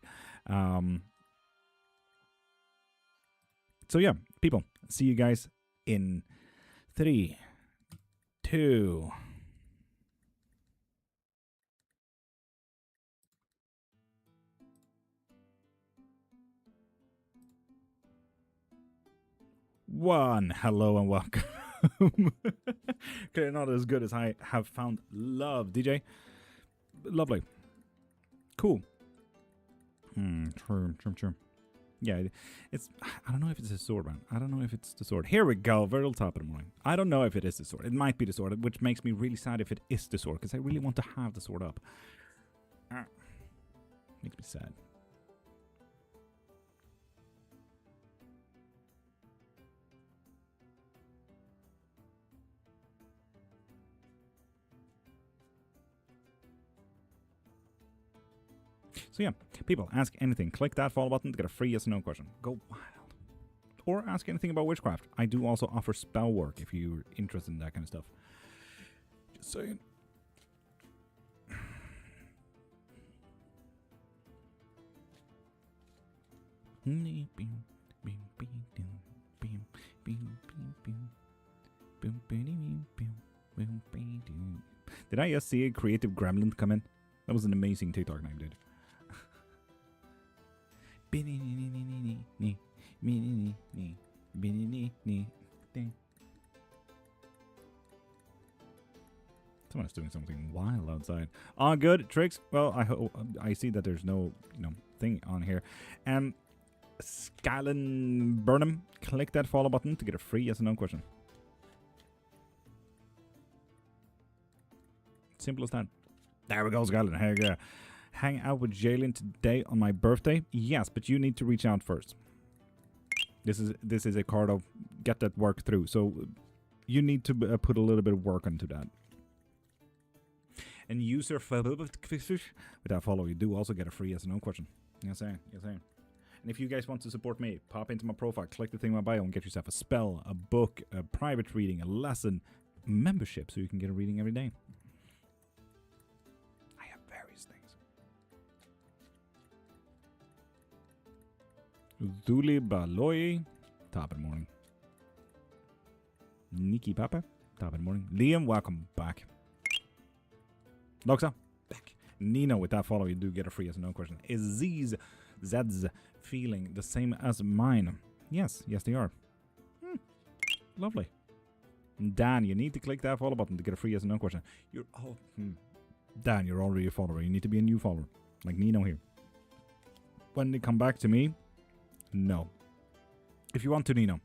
So yeah, people, see you guys in 3, 2... One. Hello and welcome. Okay, not as good as I have found love, DJ. Lovely. Cool. True. Yeah, it's... I don't know if it's a sword, man. I don't know if it's the sword. Here we go. Very top of the morning. I don't know if it is the sword. It might be the sword, which makes me really sad if it is the sword, because I really want to have the sword up. Makes me sad. So yeah, people, ask anything. Click that follow button to get a free yes or no question. Go wild. Or ask anything about witchcraft. I do also offer spell work if you're interested in that kind of stuff. Just saying. Did I just see a creative gremlin come in? That was an amazing TikTok name, dude. Someone's doing something wild outside. Ah, good. Tricks. Well, I see that there's no, thing on here. Scallon Burnham. Click that follow button to get a free yes or no question. Simple as that. There we go, Scallon. Hey, yeah. Hang out with Jalen today on my birthday? Yes, but you need to reach out first. This is a card of get that work through. So you need to put a little bit of work into that. And user without follow, you do also get a free yes or no question. Yes, sir. Yes, sir. And if you guys want to support me, pop into my profile, click the thing in my bio, and get yourself a spell, a book, a private reading, a lesson, membership, so you can get a reading every day. I have various things. Zuli Baloi, top of the morning. Nikki Papa, top of the morning. Liam, welcome back. Loxa, back. Nino, with that follow, you do get a free yes or no question. Is these Zed's feeling the same as mine? Yes, they are. Lovely. Dan, you need to click that follow button to get a free yes or no question. Dan, you're already a follower. You need to be a new follower, like Nino here. When they come back to me, no. If you want to, Nino,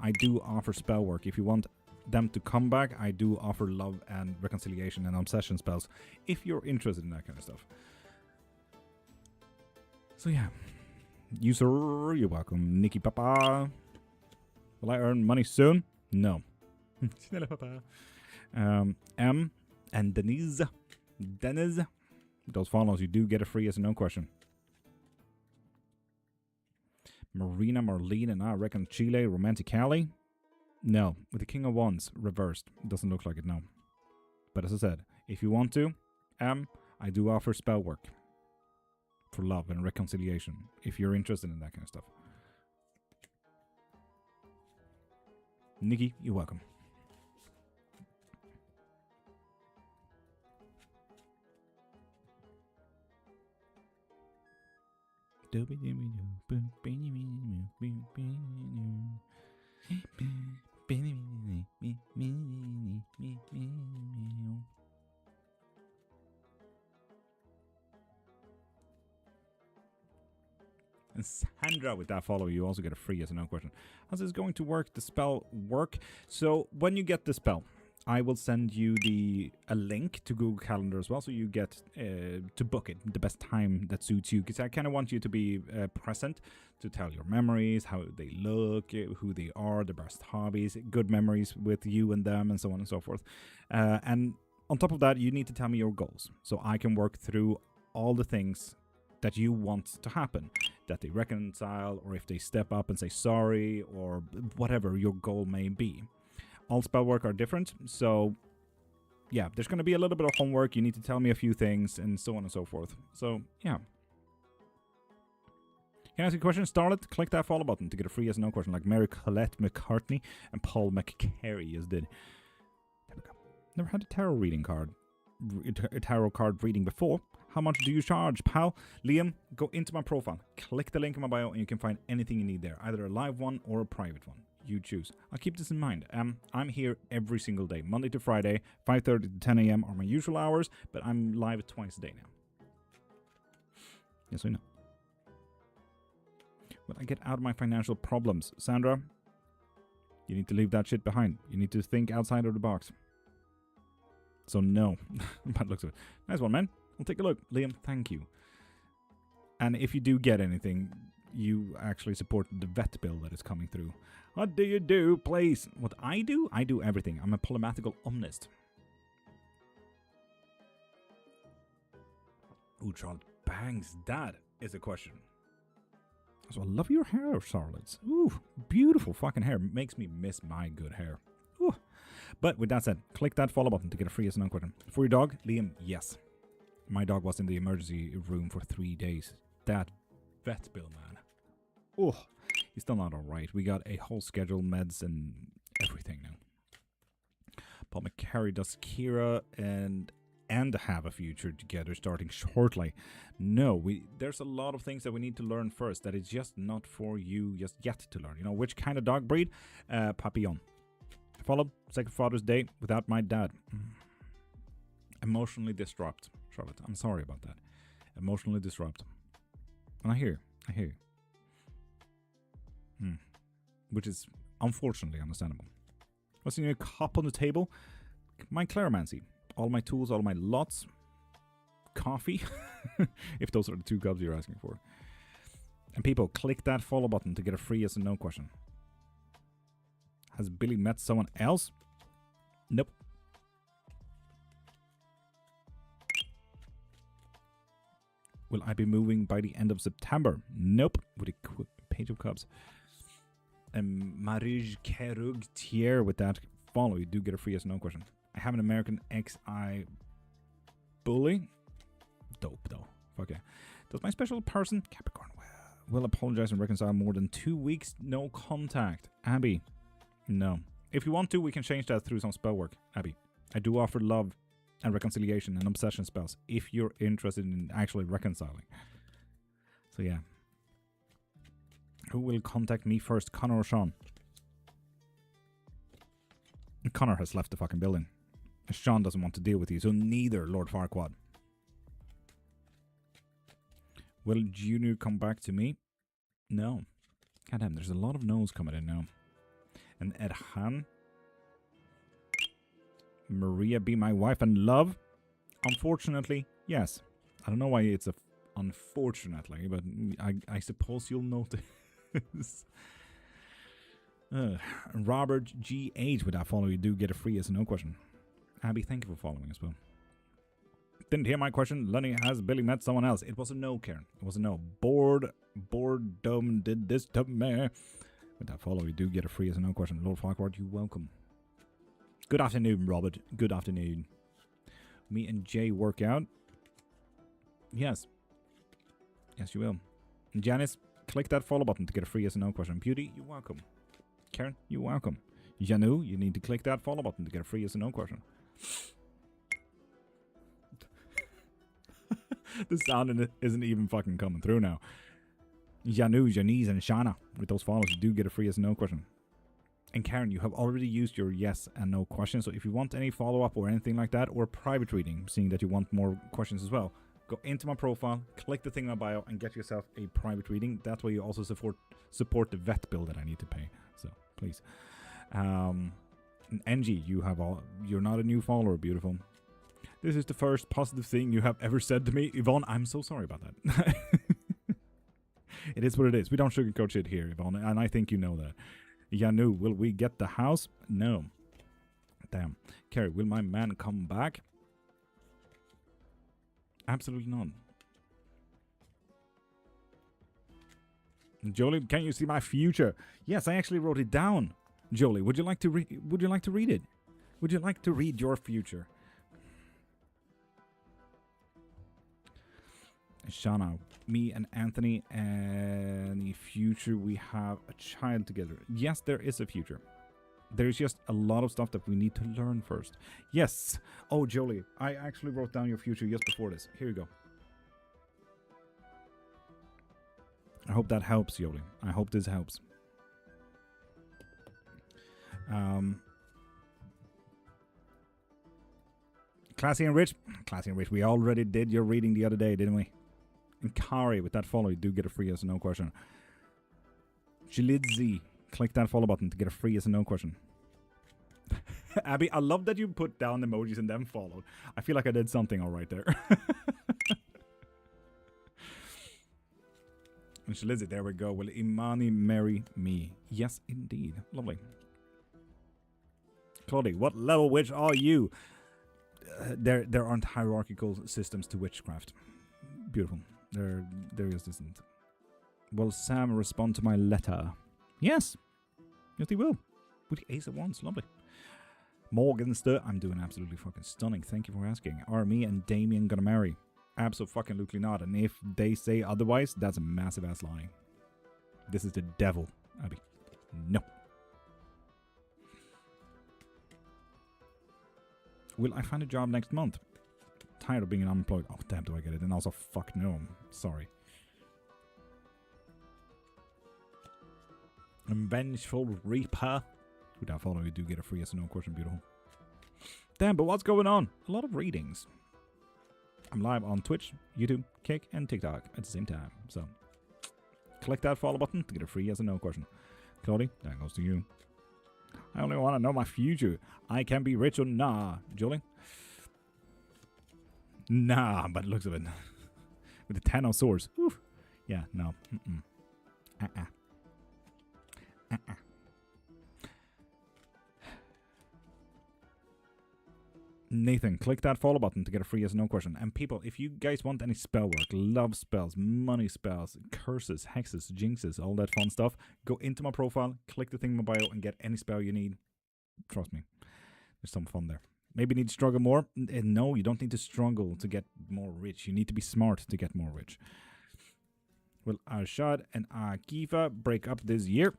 I do offer spell work. If you want them to come back, I do offer love and reconciliation and obsession spells if you're interested in that kind of stuff. So yeah, user, you're welcome. Nikki Papa, will I earn money soon? No. M and Denise, those follows, you do get a free yes or no question. Marina, Marlene, and I reckon Chile, Romantic Alley. No, with the King of Wands reversed. Doesn't look like it, no. But as I said, if you want to, I do offer spell work for love and reconciliation, if you're interested in that kind of stuff. Nikki, you're welcome. And Sandra, with that follow, you also get a free yes or no question. How's this going to work? The spell work? So when you get the spell, I will send you a link to Google Calendar as well, so you get to book it the best time that suits you. Because I kind of want you to be present to tell your memories, how they look, who they are, their best hobbies, good memories with you and them, and so on and so forth. And on top of that, you need to tell me your goals, so I can work through all the things that you want to happen, that they reconcile, or if they step up and say sorry, or whatever your goal may be. All spell work are different, so yeah, there's going to be a little bit of homework. You need to tell me a few things, and so on and so forth. So, yeah. Can I ask you a question? Starlet, click that follow button to get a free yes or no question, like Mary Colette McCartney and Paul McCary just did. There we go. Never had a tarot card reading before. How much do you charge, pal? Liam, go into my profile, click the link in my bio, and you can find anything you need there, either a live one or a private one. You choose. I'll keep this in mind. I'm here every single day, Monday to Friday, 5:30 to 10 a.m. are my usual hours, but I'm live twice a day now. Yes, I know. When I get out of my financial problems, Sandra, you need to leave that shit behind. You need to think outside of the box. So no. Bad looks of it. Nice one, man. I'll take a look. Liam, thank you. And if you do get anything, you actually support the vet bill that is coming through. What do you do, please? What I do? I do everything. I'm a polymatical omnist. Ooh, Charlotte bangs. That is a question. So I love your hair, Charlotte. Ooh, beautiful fucking hair. Makes me miss my good hair. Ooh. But with that said, click that follow button to get a free yes or no question. For your dog, Liam, yes. My dog was in the emergency room for 3 days. That vet bill, man. Oh, he's still not alright. We got a whole schedule, meds, and everything now. Paul McCary does Kira and have a future together starting shortly. No, there's a lot of things that we need to learn first that is just not for you just yet to learn. You know, which kind of dog breed? Papillon. Followed second Father's Day without my dad. Emotionally disrupt, Charlotte. I'm sorry about that. Emotionally disrupt. And I hear I hear you. Which is unfortunately understandable. What's in your cup on the table? My claromancy. All my tools, all my lots. Coffee. If those are the 2 cups you're asking for. And people, click that follow button to get a free yes and no question. Has Billy met someone else? Nope. Will I be moving by the end of September? Nope. With a quick page of cups. Marij Kerug Tier with that follow. You do get a free yes no question. I have an American XI bully. Dope though. Fuck yeah. Does my special person, Capricorn, will apologize and reconcile more than 2 weeks? No contact. Abby. No. If you want to, we can change that through some spell work. Abby. I do offer love and reconciliation and obsession spells if you're interested in actually reconciling. So yeah. Who will contact me first, Connor or Sean? Connor has left the fucking building. Sean doesn't want to deal with you, so neither Lord Farquaad. Will Junior come back to me? No. Goddamn, there's a lot of no's coming in now. And Erhan? Maria be my wife and love? Unfortunately, yes. I don't know why it's unfortunately, but I suppose you'll notice. Robert G.H. with that follow, you do get a free yes and no question. Abby, thank you for following as well. Didn't hear my question. Lenny, has Billy met someone else? It was a no, Karen. It was a no. Boredom did this to me. With that follow, you do get a free yes and no question. Lord Farquhar, you're welcome. Good afternoon, Robert. Good afternoon. Me and Jay work out. Yes. Yes, you will. And Janice, click that follow button to get a free yes and no question. Beauty, you're welcome. Karen, you're welcome. Janu, you need to click that follow button to get a free yes and no question. The sound isn't even fucking coming through now. Janu, Janice, and Shana, with those follows, you do get a free yes and no question. And Karen, you have already used your yes and no question, so if you want any follow-up or anything like that, or private reading, seeing that you want more questions as well, go into my profile, click the thing in my bio, and get yourself a private reading. That way you also support the vet bill that I need to pay. So, please. NG, you're not a new follower, beautiful. This is the first positive thing you have ever said to me. Yvonne, I'm so sorry about that. It is what it is. We don't sugarcoat shit here, Yvonne, and I think you know that. Yanu, will we get the house? No. Damn. Carrie, will my man come back? Absolutely not. Jolie, can you see my future? Yes, I actually wrote it down. Jolie, would you like to read it? Would you like to read your future? Shana, me and Anthony, and the future, we have a child together. Yes, there is a future. There's just a lot of stuff that we need to learn first. Yes. Oh, Jolie, I actually wrote down your future just before this. Here you go. I hope that helps, Jolie. I hope this helps. Classy and Rich. Classy and Rich, we already did your reading the other day, didn't we? And Kari, with that follow, you do get a free yes and no question. Jilidzi, click that follow button to get a free yes and no question. Abby, I love that you put down emojis and then followed. I feel like I did something all right there. And Jilidzi, there we go. Will Imani marry me? Yes, indeed. Lovely. Claudie, what level witch are you? There aren't hierarchical systems to witchcraft. Beautiful. There just isn't. Will Sam respond to my letter? Yes. Yes, he will. With the Ace of Wands. Lovely. Morgenster, I'm doing absolutely fucking stunning. Thank you for asking. Are me and Damien gonna marry? Absolutely not. And if they say otherwise, that's a massive ass lie. This is the devil, Abby. No. Will I find a job next month? Tired of being unemployed. Oh, damn, do I get it? And also, fuck no. I'm sorry. Vengeful Reaper. Without following, you do get a free yes or no question. Beautiful. Damn, but what's going on? A lot of readings. I'm live on Twitch, YouTube, Kick, and TikTok at the same time. So, Click that follow button to get a free yes or no question. Claudie, that goes to you. I only want to know my future. I can be rich or nah. Julie? Nah, but looks of it. With the 10 of swords. Oof. Yeah, no. Nathan, click that follow button to get a free yes or no question. And people, if you guys want any spell work, love spells, money spells, curses, hexes, jinxes, all that fun stuff, go into my profile, click the thing in my bio, and get any spell you need. Trust me, there's some fun there. Maybe you need to struggle more. No, you don't need to struggle to get more rich. You need to be smart to get more rich. Will Arshad and Akiva break up this year?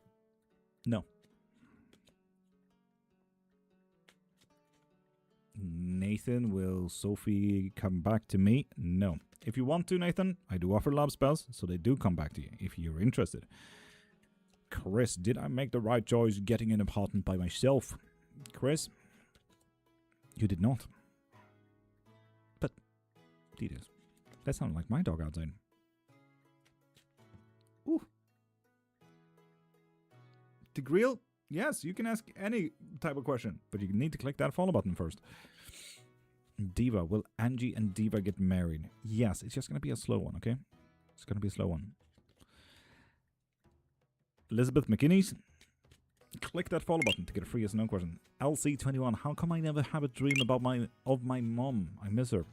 No. Nathan, will Sophie come back to me? No. If you want to, Nathan, I do offer love spells, so they do come back to you if you're interested. Chris, did I make the right choice getting an apartment by myself? Chris, you did not. But, details. That sounded like my dog outside. Ooh. The grill? Yes, you can ask any type of question, but you need to click that follow button first. Diva, will Angie and Diva get married? Yes, it's just going to be a slow one, okay? It's going to be a slow one. Elizabeth McKinney's, click that follow button to get a free yes or no question. LC21, how come I never have a dream about my mom? I miss her.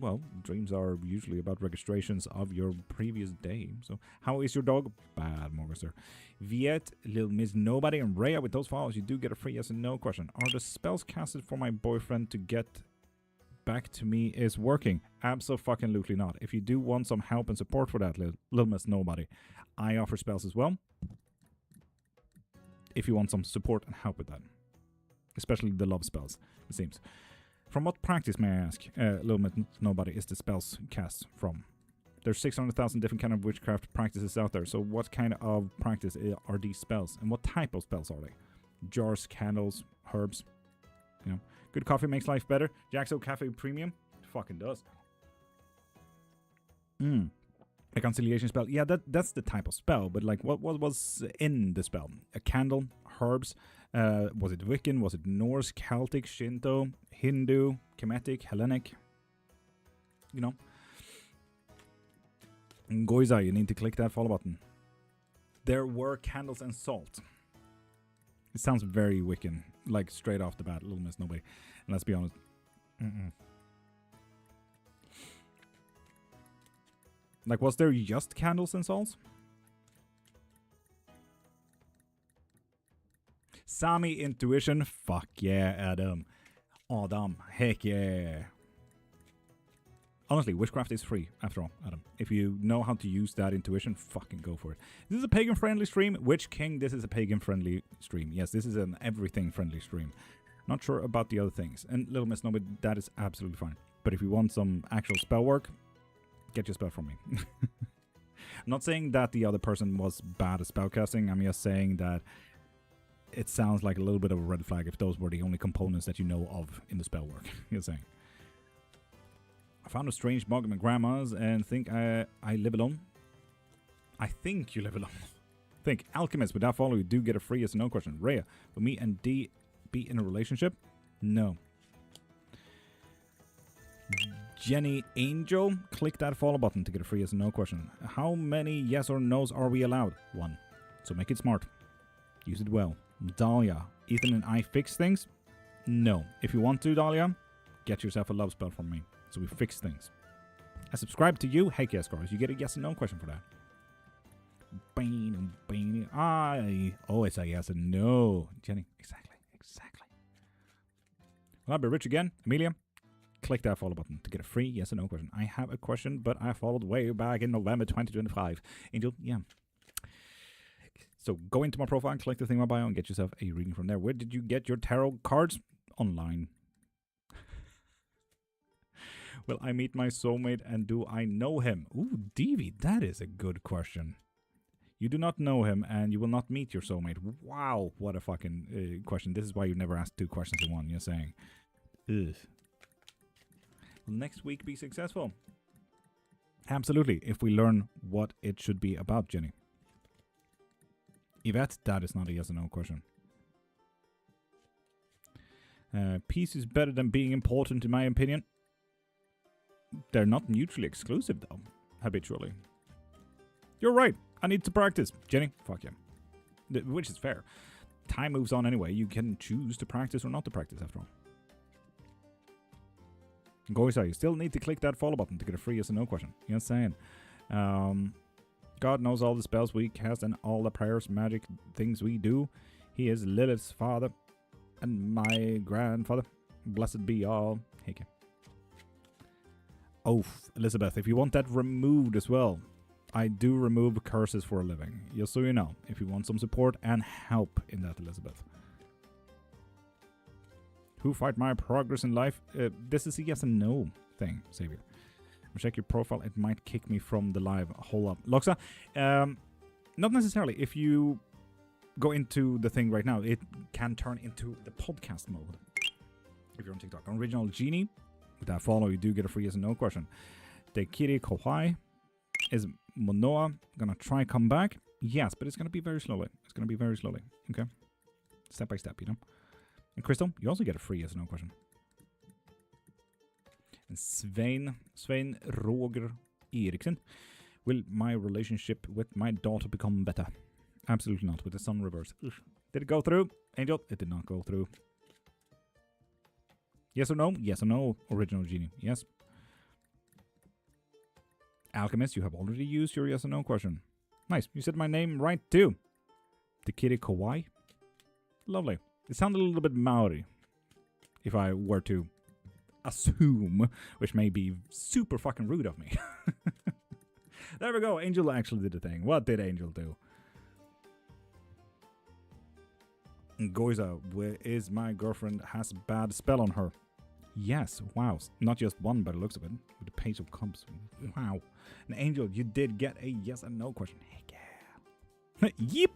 Well, dreams are usually about registrations of your previous day. So, how is your dog? Bad, Morgister. Viet, Lil Miss Nobody, and Rhea, with those files, you do get a free yes and no question. Are the spells casted for my boyfriend to get back to me is working? Absolutely not. If you do want some help and support for that, Lil Miss Nobody, I offer spells as well. If you want some support and help with that. Especially the love spells, it seems. From what practice, may I ask, Lil Miss Nobody, is the spells cast from? There's 600,000 different kind of witchcraft practices out there, so what kind of practice are these spells? And what type of spells are they? Jars, candles, herbs? You know, good coffee makes life better. Jaxo Cafe Premium? Fucking does. A conciliation spell. Yeah, that's the type of spell, but like, what was in the spell? A candle, herbs, was it Wiccan, was it Norse, Celtic, Shinto, Hindu, Kemetic, Hellenic? You know. Goiza, you need to click that follow button. There were candles and salt. It sounds very Wiccan, like straight off the bat, Little Miss Nobody. And let's be honest. Like, was there just candles and salts? Sami intuition? Fuck yeah, Adam. Adam, heck yeah. Honestly, witchcraft is free, after all, Adam. If you know how to use that intuition, fucking go for it. This is a pagan-friendly stream. Witch King, this is a pagan-friendly stream. Yes, this is an everything-friendly stream. Not sure about the other things. And Little Miss Nobody, that is absolutely fine. But if you want some actual spell work, get your spell from me. I'm not saying that the other person was bad at spellcasting. I'm just saying that it sounds like a little bit of a red flag if those were the only components that you know of in the spell work. You're saying. I found a strange bug in my grandma's and think I live alone. I think you live alone. Think. Alchemist, with that follow, you do get a free yes or no question. Rhea, will me and D be in a relationship? No. Jenny Angel, click that follow button to get a free yes or no question. How many yes or no's are we allowed? 1. So make it smart. Use it well. Dahlia, Ethan and I fix things? No. If you want to, Dahlia, get yourself a love spell from me. So we fix things. I subscribe to you. Heck yes, guys. You get a yes or no question for that. Oh, it's a yes and no. Jenny, exactly. Will I be rich again? Amelia, click that follow button to get a free yes or no question. I have a question, but I followed way back in November 2025. Angel, yeah. So go into my profile and click the thing in my bio and get yourself a reading from there. Where did you get your tarot cards? Online. Will I meet my soulmate and do I know him? Ooh, Devi, that is a good question. You do not know him and you will not meet your soulmate. Wow, what a fucking question. This is why you never ask 2 questions in one. You're saying, ugh. Will next week be successful? Absolutely, if we learn what it should be about, Jenny. Yvette, that is not a yes or no question. Peace is better than being important, in my opinion. They're not mutually exclusive, though, habitually. You're right. I need to practice. Jenny, fuck yeah. Which is fair. Time moves on anyway. You can choose to practice or not to practice, after all. Goisa, you still need to click that follow button to get a free yes or no question. You know what I'm saying? God knows all the spells we cast and all the prayers, magic things we do. He is Lilith's father and my grandfather. Blessed be all. Heike. Oh, Elizabeth, if you want that removed as well, I do remove curses for a living. Just so you know, if you want some support and help in that, Elizabeth. Who fight my progress in life? This is a yes and no thing, Savior. Check your profile. It might kick me from the live. Hold up. Loxa, not necessarily. If you go into the thing right now, it can turn into the podcast mode. If you're on TikTok. Original Genie. With that follow, you do get a free yes and no question. Dekiri Kawai. Is Monoa gonna try come back? Yes, but it's gonna be very slowly. It's gonna be very slowly. Okay? Step by step, you know? And Crystal, you also get a free yes or no question. And Svein Roger Eriksen. Will my relationship with my daughter become better? Absolutely not. With the sun reverse. Ugh. Did it go through? Angel, it did not go through. Yes or no? Yes or no, Original Genie. Yes. Alchemist, you have already used your yes or no question. Nice. You said my name right too. Tekiri Kawai. Lovely. It sounded a little bit Maori. If I were to assume, which may be super fucking rude of me. There we go. Angel actually did the thing. What did Angel do? Goiza, where is my girlfriend has a bad spell on her? Yes, wow. Not just one by the looks of it. With the Page of Cups. Wow. And Angel, you did get a yes and no question. Heck yeah. Yep.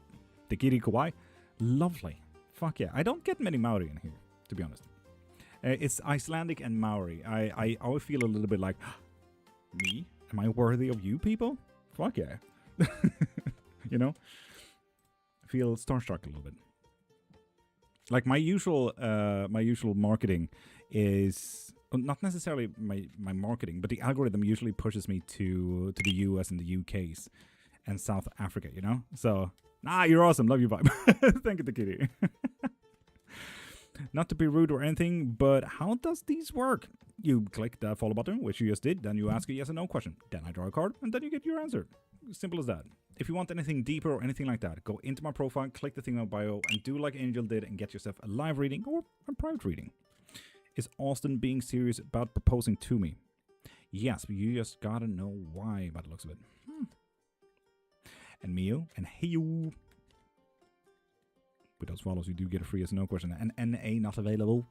Tekiri Kawai. Lovely. Fuck yeah. I don't get many Maori in here, to be honest. It's Icelandic and Maori. I always feel a little bit like, me? Am I worthy of you people? Fuck yeah. You know? I feel starstruck a little bit. Like my usual marketing is not necessarily my marketing, but the algorithm usually pushes me to the US and the UKs and South Africa, you know? So, you're awesome. Love you, vibe. Thank you, Takiri. Not to be rude or anything, but how does these work? You click that follow button, which you just did, then you ask a yes or no question. Then I draw a card, and then you get your answer. Simple as that. If you want anything deeper or anything like that, go into my profile, click the thing on bio, and do like Angel did and get yourself a live reading or a private reading. Is Austin being serious about proposing to me? Yes, but you just gotta know why by the looks of it. And Mio, and Heyo. With those follows, you do get a free yes or no question. And NA not available.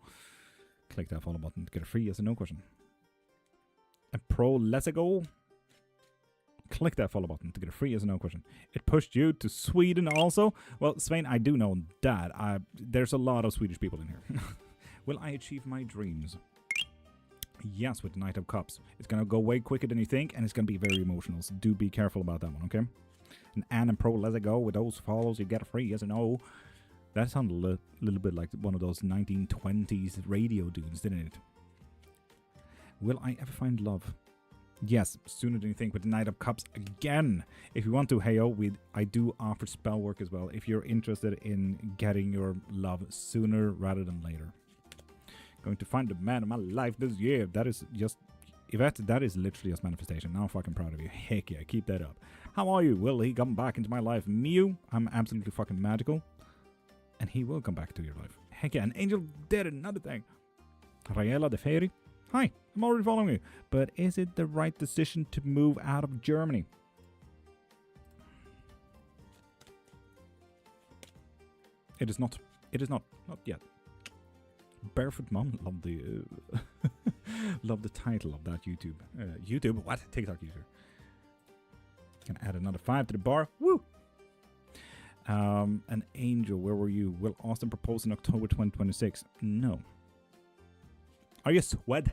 Click that follow button to get a free yes or no question. And Pro Let's Go. Click that follow button to get a free yes or no question. It pushed you to Sweden also. Well, Svein, I do know that. There's a lot of Swedish people in here. Will I achieve my dreams? Yes, with the Knight of Cups. It's going to go way quicker than you think, and it's going to be very emotional. So do be careful about that one, okay? And Anne and Pro Let's Go. With those follows, you get a free yes or no. That sounded a little bit like one of those 1920s radio dudes, didn't it? Will I ever find love? Yes, sooner than you think with the Knight of Cups again. If you want to, heyo, I do offer spell work as well. If you're interested in getting your love sooner rather than later. Going to find the man of my life this year. That is just, Yvette, that is literally just manifestation. Now I'm fucking proud of you. Heck yeah, keep that up. How are you? Will he come back into my life? Mew, I'm absolutely fucking magical. And he will come back to your life. Heck yeah, and Angel did another thing. Raela de Fairy. Hi, I'm already following you. But is it the right decision to move out of Germany? It is not. It is not. Not yet. Barefoot Mom. Love the love the title of that YouTube. YouTube? What? TikTok user. Can add another 5 to the bar. Woo! An Angel, where were you? Will Austin propose in October 2026? No. Are you Swed?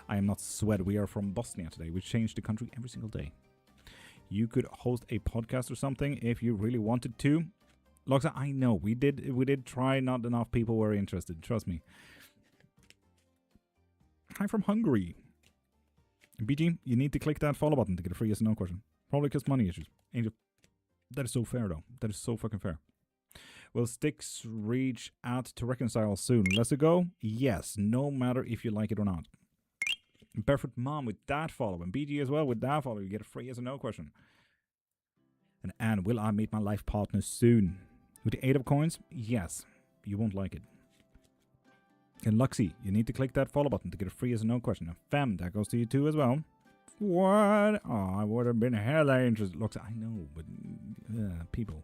I am not Swed. We are from Bosnia today. We change the country every single day. You could host a podcast or something if you really wanted to. Loxa, I know. We did try. Not enough people were interested. Trust me. Hi from Hungary. BG, you need to click that follow button to get a free yes or no question. Probably because money issues. Angel. That is so fair, though. That is so fucking fair. Will Styx reach out to reconcile soon? Let's go. Yes, no matter if you like it or not. Barefoot Mom with that follow. And BG as well with that follow. You get a free yes or no question. And Anne, will I meet my life partner soon? With the 8 of coins? Yes. You won't like it. And Luxie, you need to click that follow button to get a free yes or no question. And Fem, that goes to you too as well. What? Oh, I would have been hella interested. Luxie, I know, but people.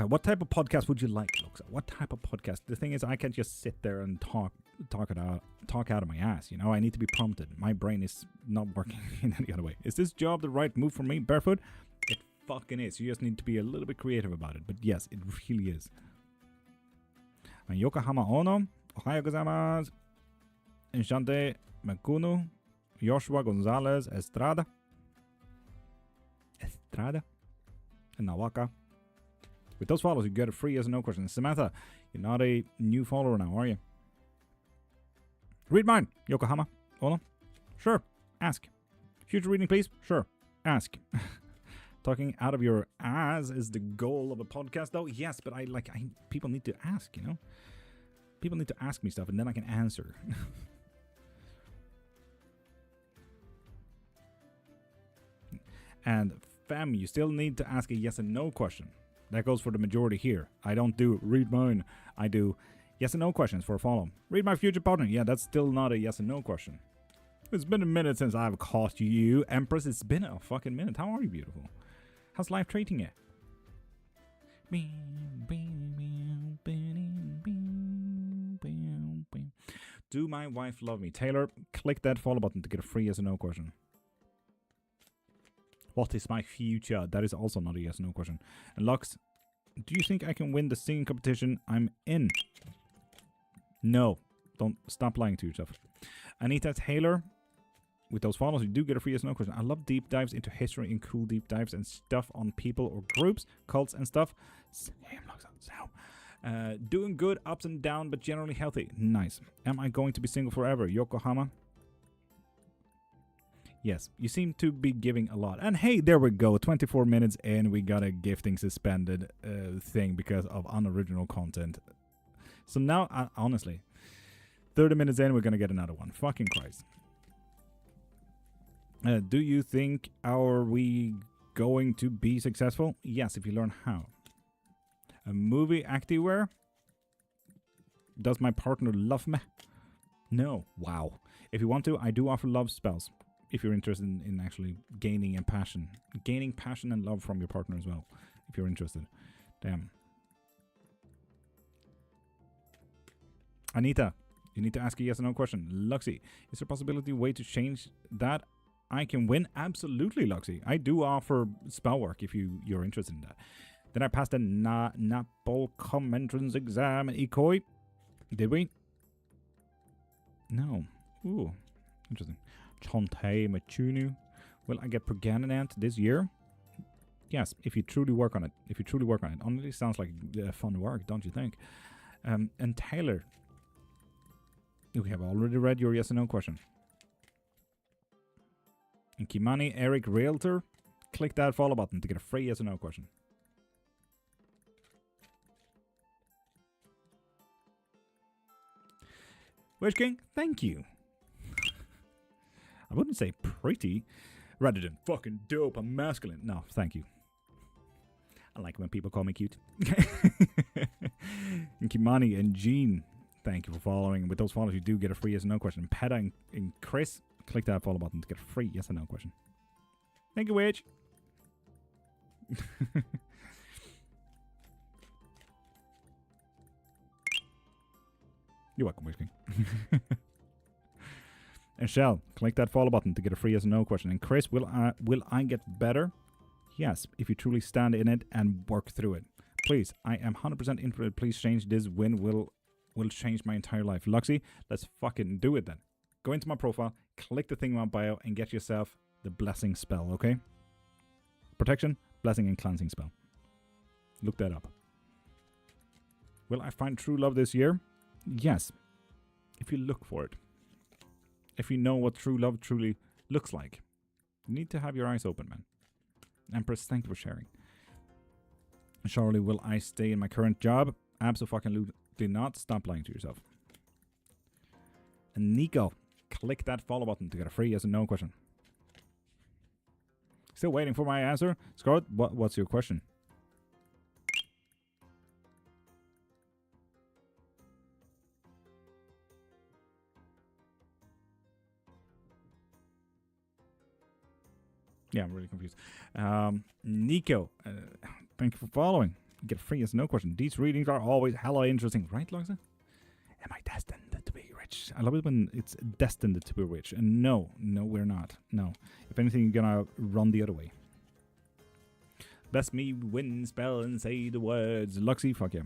What type of podcast would you like, Luxie? What type of podcast? The thing is, I can't just sit there and talk out of my ass. You know, I need to be prompted. My brain is not working in any other way. Is this job the right move for me, Barefoot? It fucking is. You just need to be a little bit creative about it. But yes, it really is. And Yokohama Ono, Ohio gozaimasu. Enchante Makunu, Joshua Gonzalez Estrada. And Nawaka. With those follows, you get a free yes or no question. Samantha, you're not a new follower now, are you? Read mine, Yokohama. Ono. Sure. Ask. Future reading, please. Sure. Ask. Talking out of your ass is the goal of a podcast, though. Yes, but people need to ask, you know? People need to ask me stuff, and then I can answer. And fam, you still need to ask a yes and no question. That goes for the majority here. I don't do read mine. I do yes and no questions for a follow. Read my future partner. Yeah, that's still not a yes and no question. It's been a minute since I've caught you, Empress. It's been a fucking minute. How are you, beautiful? How's life treating you? Do my wife love me? Taylor, click that follow button to get a free yes or no question. What is my future? That is also not a yes or no question. And Lux, do you think I can win the singing competition I'm in? No. Don't stop lying to yourself. Anita Taylor, with those follows, you do get a free yes or no question. I love deep dives into history and cool deep dives and stuff on people or groups, cults and stuff. Same, Lux. Doing good, ups and downs, but generally healthy. Nice. Am I going to be single forever? Yokohama? Yes, you seem to be giving a lot. And hey, there we go. 24 minutes in, we got a gifting suspended thing because of unoriginal content. So now, honestly, 30 minutes in, we're going to get another one. Fucking Christ. Do you think are we going to be successful? Yes, if you learn how. A movie activewear? Does my partner love me? No. Wow. If you want to, I do offer love spells. If you're interested in actually gaining passion and love from your partner as well. If you're interested. Damn. Anita, you need to ask a yes or no question. Luxie, is there a possibility way to change that I can win? Absolutely, Luxie. I do offer spell work if you're interested in that. Then I passed the Napolcom entrance exam at Ikoi. Did we? No. Ooh, interesting. Chonte Machunu. Will I get Perganant this year? Yes, if you truly work on it. Honestly, sounds like fun work, don't you think? And Taylor. We have already read your yes or no question. And Kimani Eric Realtor. Click that follow button to get a free yes or no question. Witch King, thank you. I wouldn't say pretty, rather than fucking dope and masculine. No, thank you. I like when people call me cute. And Kimani and Jean, thank you for following. With those follows, you do get a free yes or no question. Peta and Chris, click that follow button to get a free yes or no question. Thank you, Witch. You're welcome, Witch King. And Shell, click that follow button to get a free yes or no question. And Chris, will I get better? Yes, if you truly stand in it and work through it. Please, I am 100% interested. Please change this win. Will change my entire life. Luxie, let's fucking do it then. Go into my profile, click the thing in my bio, and get yourself the blessing spell, okay? Protection, blessing, and cleansing spell. Look that up. Will I find true love this year? Yes. If you look for it. If you know what true love truly looks like. You need to have your eyes open, man. Empress, thank you for sharing. Surely, will I stay in my current job? Absolutely not. Stop lying to yourself. And Nico, click that follow button to get a free yes and no question. Still waiting for my answer. Scarlett, what's your question? Yeah, I'm really confused. Nico, thank you for following. You get a free yes no question. These readings are always hella interesting. Right, Loxa? Am I destined to be rich? I love it when it's destined to be rich. And no, we're not. No. If anything, you're gonna run the other way. Best me win spell and say the words. Luxy, fuck yeah.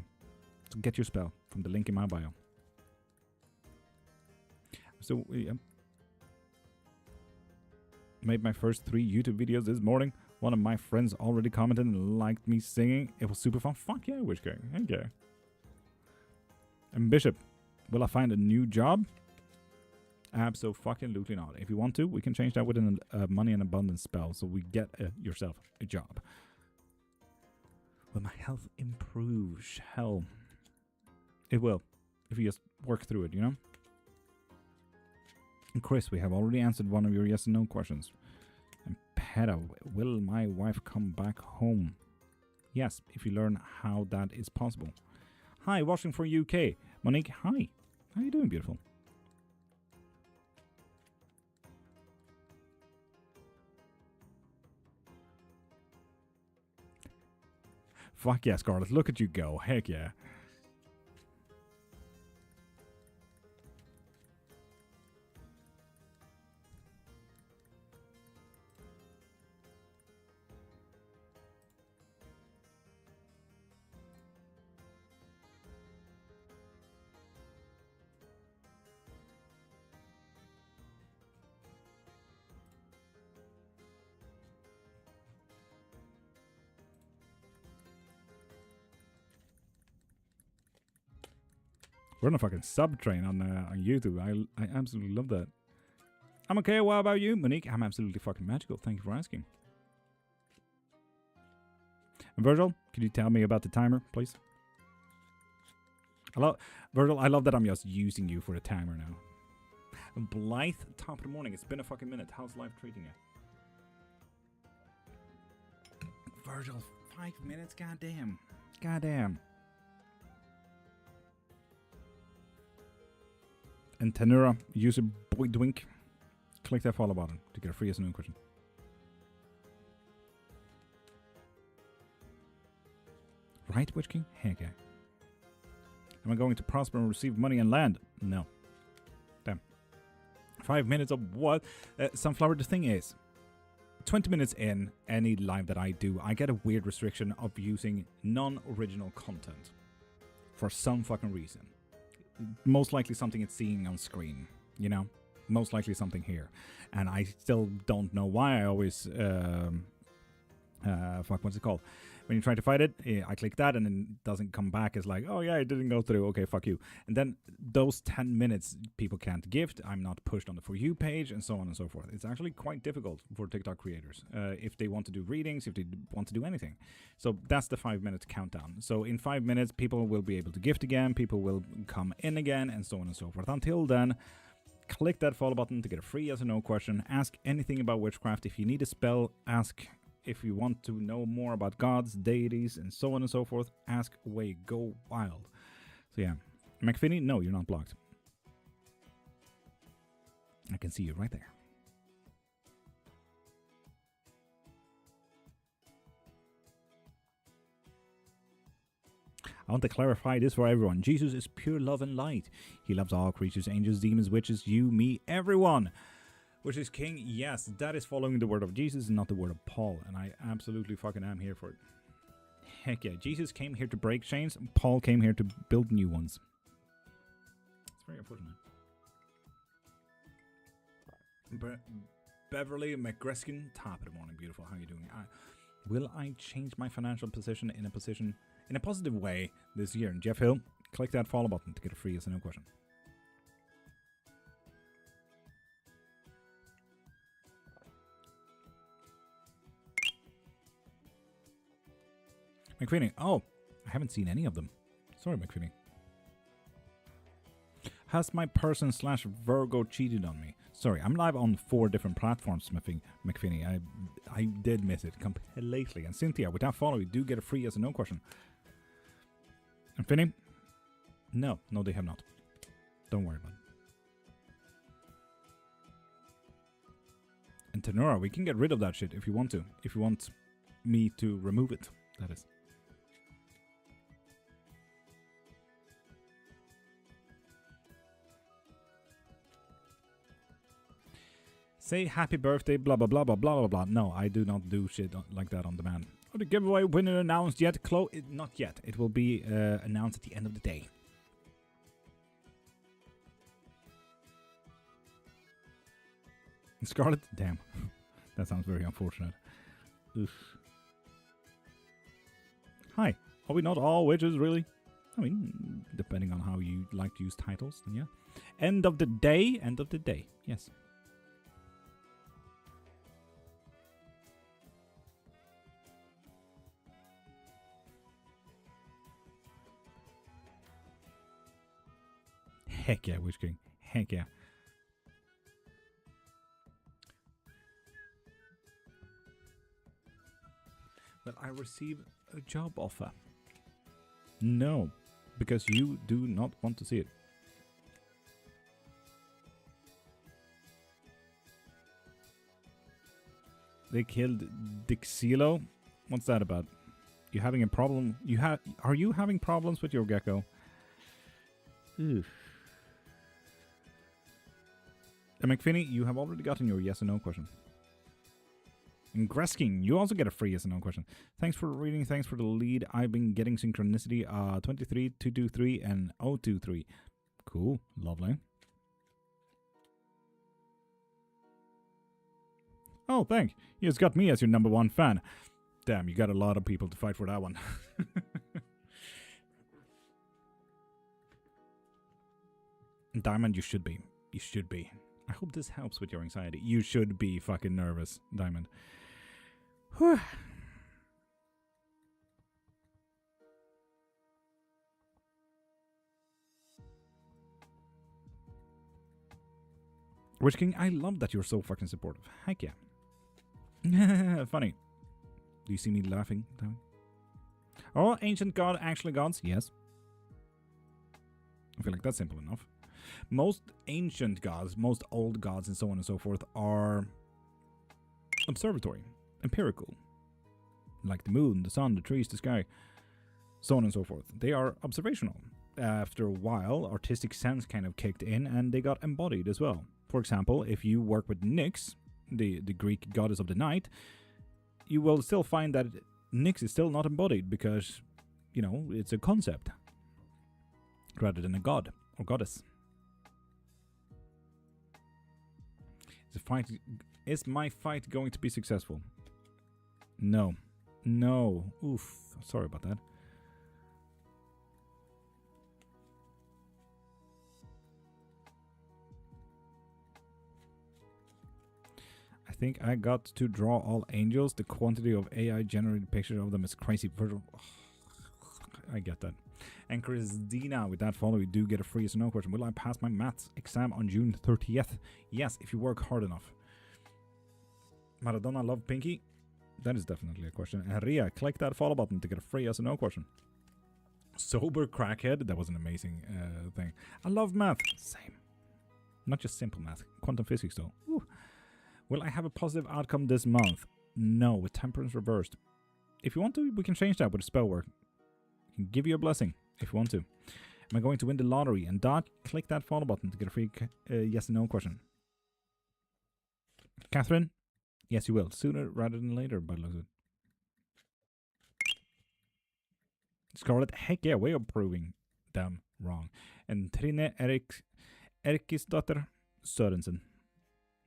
So get your spell from the link in my bio. So, yeah. Made my first 3 YouTube videos this morning. One of my friends already commented and liked me singing. It was super fun. Fuck yeah, Witchcraft. Okay. And Bishop, will I find a new job? Absolutely not. If you want to, we can change that with a money and abundance spell, so we get yourself a job. Will my health improve? Hell, it will. If you just work through it, you know? And Chris, we have already answered one of your yes and no questions. And Peta, will my wife come back home? Yes, if you learn how that is possible. Hi, watching from UK. Monique, hi. How are you doing, beautiful? Fuck yeah, Scarlett. Look at you go. Heck yeah. We're on a fucking sub train on YouTube. I absolutely love that. I'm okay. What about you, Monique? I'm absolutely fucking magical. Thank you for asking. And Virgil, could you tell me about the timer, please? Virgil, I love that I'm just using you for a timer now. And Blythe, top of the morning. It's been a fucking minute. How's life treating you? Virgil, 5 minutes? Goddamn. Goddamn. And Tenura, user Boydwink, click that follow button to get a free yes and no question. Right, Witch King? Heck yeah. Am I going to prosper and receive money and land? No. Damn. 5 minutes of what? Sunflower, the thing is, 20 minutes in any live that I do, I get a weird restriction of using non-original content. For some fucking reason. Most likely something it's seeing on screen, you know? Most likely something here. And I still don't know why. I always, what's it called? When you try to fight it, I click that and then it doesn't come back. It's like, oh yeah, it didn't go through. Okay, fuck you. And then those 10 minutes people can't gift. I'm not pushed on the For You page and so on and so forth. It's actually quite difficult for TikTok creators if they want to do readings, if they want to do anything. So that's the 5 minute countdown. So in 5 minutes, people will be able to gift again. People will come in again and so on and so forth. Until then, click that follow button to get a free yes or no question. Ask anything about witchcraft. If you need a spell, ask. If you want to know more about gods, deities, and so on and so forth, ask away. Go wild. So yeah. McFinney, no, you're not blocked. I can see you right there. I want to clarify this for everyone. Jesus is pure love and light. He loves all creatures, angels, demons, witches, you, me, everyone. Which is king? Yes, that is following the word of Jesus and not the word of Paul. And I absolutely fucking am here for it. Heck yeah. Jesus came here to break chains. And Paul came here to build new ones. It's very unfortunate. Beverly McGreskin, top of the morning. Beautiful. How are you doing? Will I change my financial position in a positive way this year? And Jeff Hill, click that follow button to get a free yes or no question. McFeeny. Oh, I haven't seen any of them. Sorry, McFeeny. Has my person / Virgo cheated on me? Sorry, I'm live on 4 different platforms, McFeeny. I did miss it completely. And Cynthia, with that follow, you do get a free yes or no question. And Finny? No, they have not. Don't worry about it. And Tenora, we can get rid of that shit if you want to. If you want me to remove it, that is. Say happy birthday, blah, blah, blah, blah, blah, blah, blah. No, I do not do shit like that on demand. Oh, the giveaway winner announced yet? Not yet. It will be announced at the end of the day. Scarlet? Damn. That sounds very unfortunate. Oof. Hi. Are we not all witches, really? I mean, depending on how you like to use titles, then yeah. End of the day? End of the day. Yes. Heck yeah, Witch King. Heck yeah. Will I receive a job offer? No, because you do not want to see it. They killed Dixilo? What's that about? You having a problem? Are you having problems with your gecko? Oof. McFinney, you have already gotten your yes or no question. And Gresking, you also get a free yes or no question. Thanks for reading, thanks for the lead. I've been getting synchronicity 23, 223, and 023. Cool, lovely. Oh, thanks. You just got me as your #1 fan. Damn, you got a lot of people to fight for that one. Diamond, you should be. You should be. I hope this helps with your anxiety. You should be fucking nervous, Diamond. Whew. Witch King, I love that you're so fucking supportive. Heck yeah. Funny. Do you see me laughing, Diamond? Are ancient god actually gods? Yes. I feel like that's simple enough. Most ancient gods, most old gods, and so on and so forth are observatory, empirical. Like the moon, the sun, the trees, the sky, so on and so forth. They are observational. After a while, artistic sense kind of kicked in and they got embodied as well. For example, if you work with Nyx, the Greek goddess of the night, you will still find that Nyx is still not embodied because, you know, it's a concept rather than a god or goddess. Is my fight going to be successful? No. No. Oof. Sorry about that. I think I got to draw all angels. The quantity of AI generated pictures of them is crazy. I get that. And Christina, with that follow, you do get a free yes or no question. Will I pass my maths exam on June 30th? Yes, if you work hard enough. Maradona love Pinky? That is definitely a question. And Ria, click that follow button to get a free yes or no question. Sober crackhead? That was an amazing thing. I love math. Same. Not just simple math. Quantum physics, though. Woo. Will I have a positive outcome this month? No, with temperance reversed. If you want to, we can change that with a spell work. I can give you a blessing if you want to. Am I going to win the lottery? And Dot, click that follow button to get a free yes or no question. Catherine? Yes, you will. Sooner rather than later, by the looks of it. Scarlet? Heck yeah, way of proving them wrong. And Trine Erikisdotter Sørensen.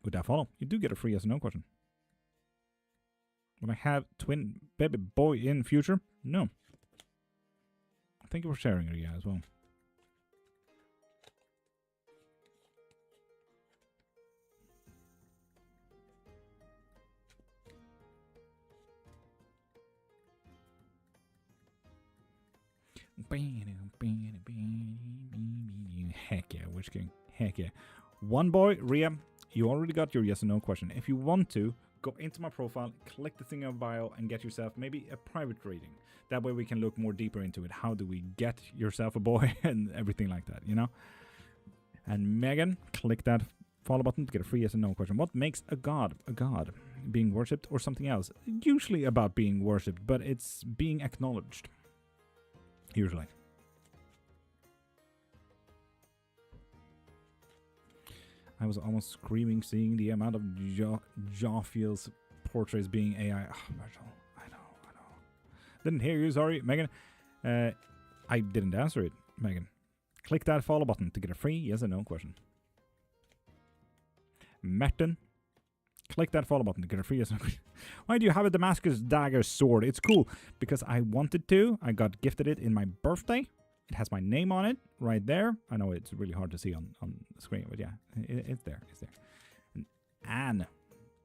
With that follow, you do get a free yes or no question. Will I have twin baby boy in future? No. Thank you for sharing, Ria, as well. Heck yeah, Witch King. Heck yeah. One boy, Ria, you already got your yes or no question. If you want to, go into my profile, click the thing on bio, and get yourself maybe a private reading. That way we can look more deeper into it. How do we get yourself a boy and everything like that, you know? And Megan, click that follow button to get a free yes or no question. What makes a god a god? Being worshipped or something else? Usually about being worshipped, but it's being acknowledged. Usually. I was almost screaming seeing the amount of Jawfiel's portraits being AI. Oh, Virgil, I know. Didn't hear you, sorry, Megan. I didn't answer it, Megan. Click that follow button to get a free yes or no question. Merton, click that follow button to get a free yes or no question. Why do you have a Damascus dagger sword? It's cool because I wanted to. I got gifted it in my birthday. It has my name on it right there. I know it's really hard to see on the screen, but yeah, it's there. It's there. And Anne,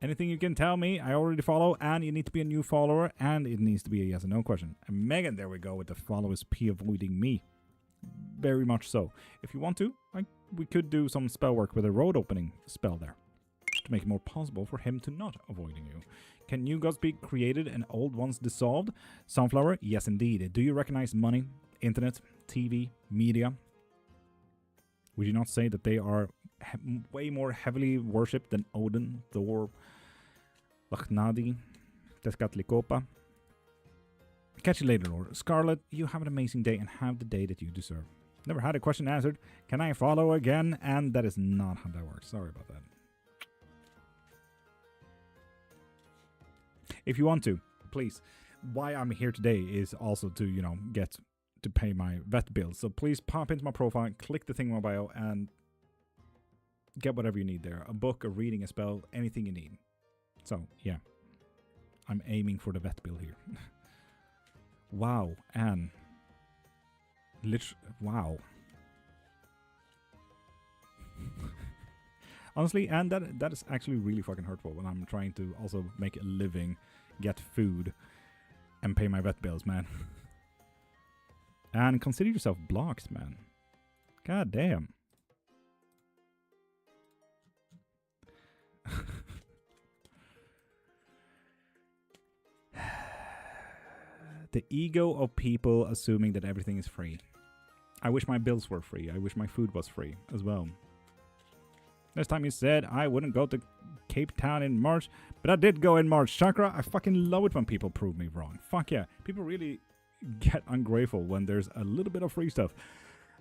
anything you can tell me? I already follow. Anne, you need to be a new follower, and it needs to be a yes or no question. And Megan, there we go with the followers P avoiding me. Very much so. If you want to, we could do some spell work with a road opening spell there to make it more possible for him to not avoiding you. Can new gods be created and old ones dissolved? Sunflower, yes indeed. Do you recognize money, internet, TV, media? Would you not say that they are way more heavily worshipped than Odin, Thor, Lachnadi, Tezcatlipoca? Catch you later, Lord. Scarlet, you have an amazing day and have the day that you deserve. Never had a question answered. Can I follow again? And that is not how that works. Sorry about that. If you want to, please. Why I'm here today is also to, you know, get to pay my vet bills. So please pop into my profile, click the thing in my bio, and get whatever you need there. A book, a reading, a spell, anything you need. So, yeah. I'm aiming for the vet bill here. Wow, Anne. Wow. Honestly, Anne, that is actually really fucking hurtful when I'm trying to also make a living, get food, and pay my vet bills, man. And consider yourself blocked, man. God damn. The ego of people assuming that everything is free. I wish my bills were free. I wish my food was free as well. This time you said I wouldn't go to Cape Town in March, but I did go in March. Chakra, I fucking love it when people prove me wrong. Fuck yeah. People really get ungrateful when there's a little bit of free stuff.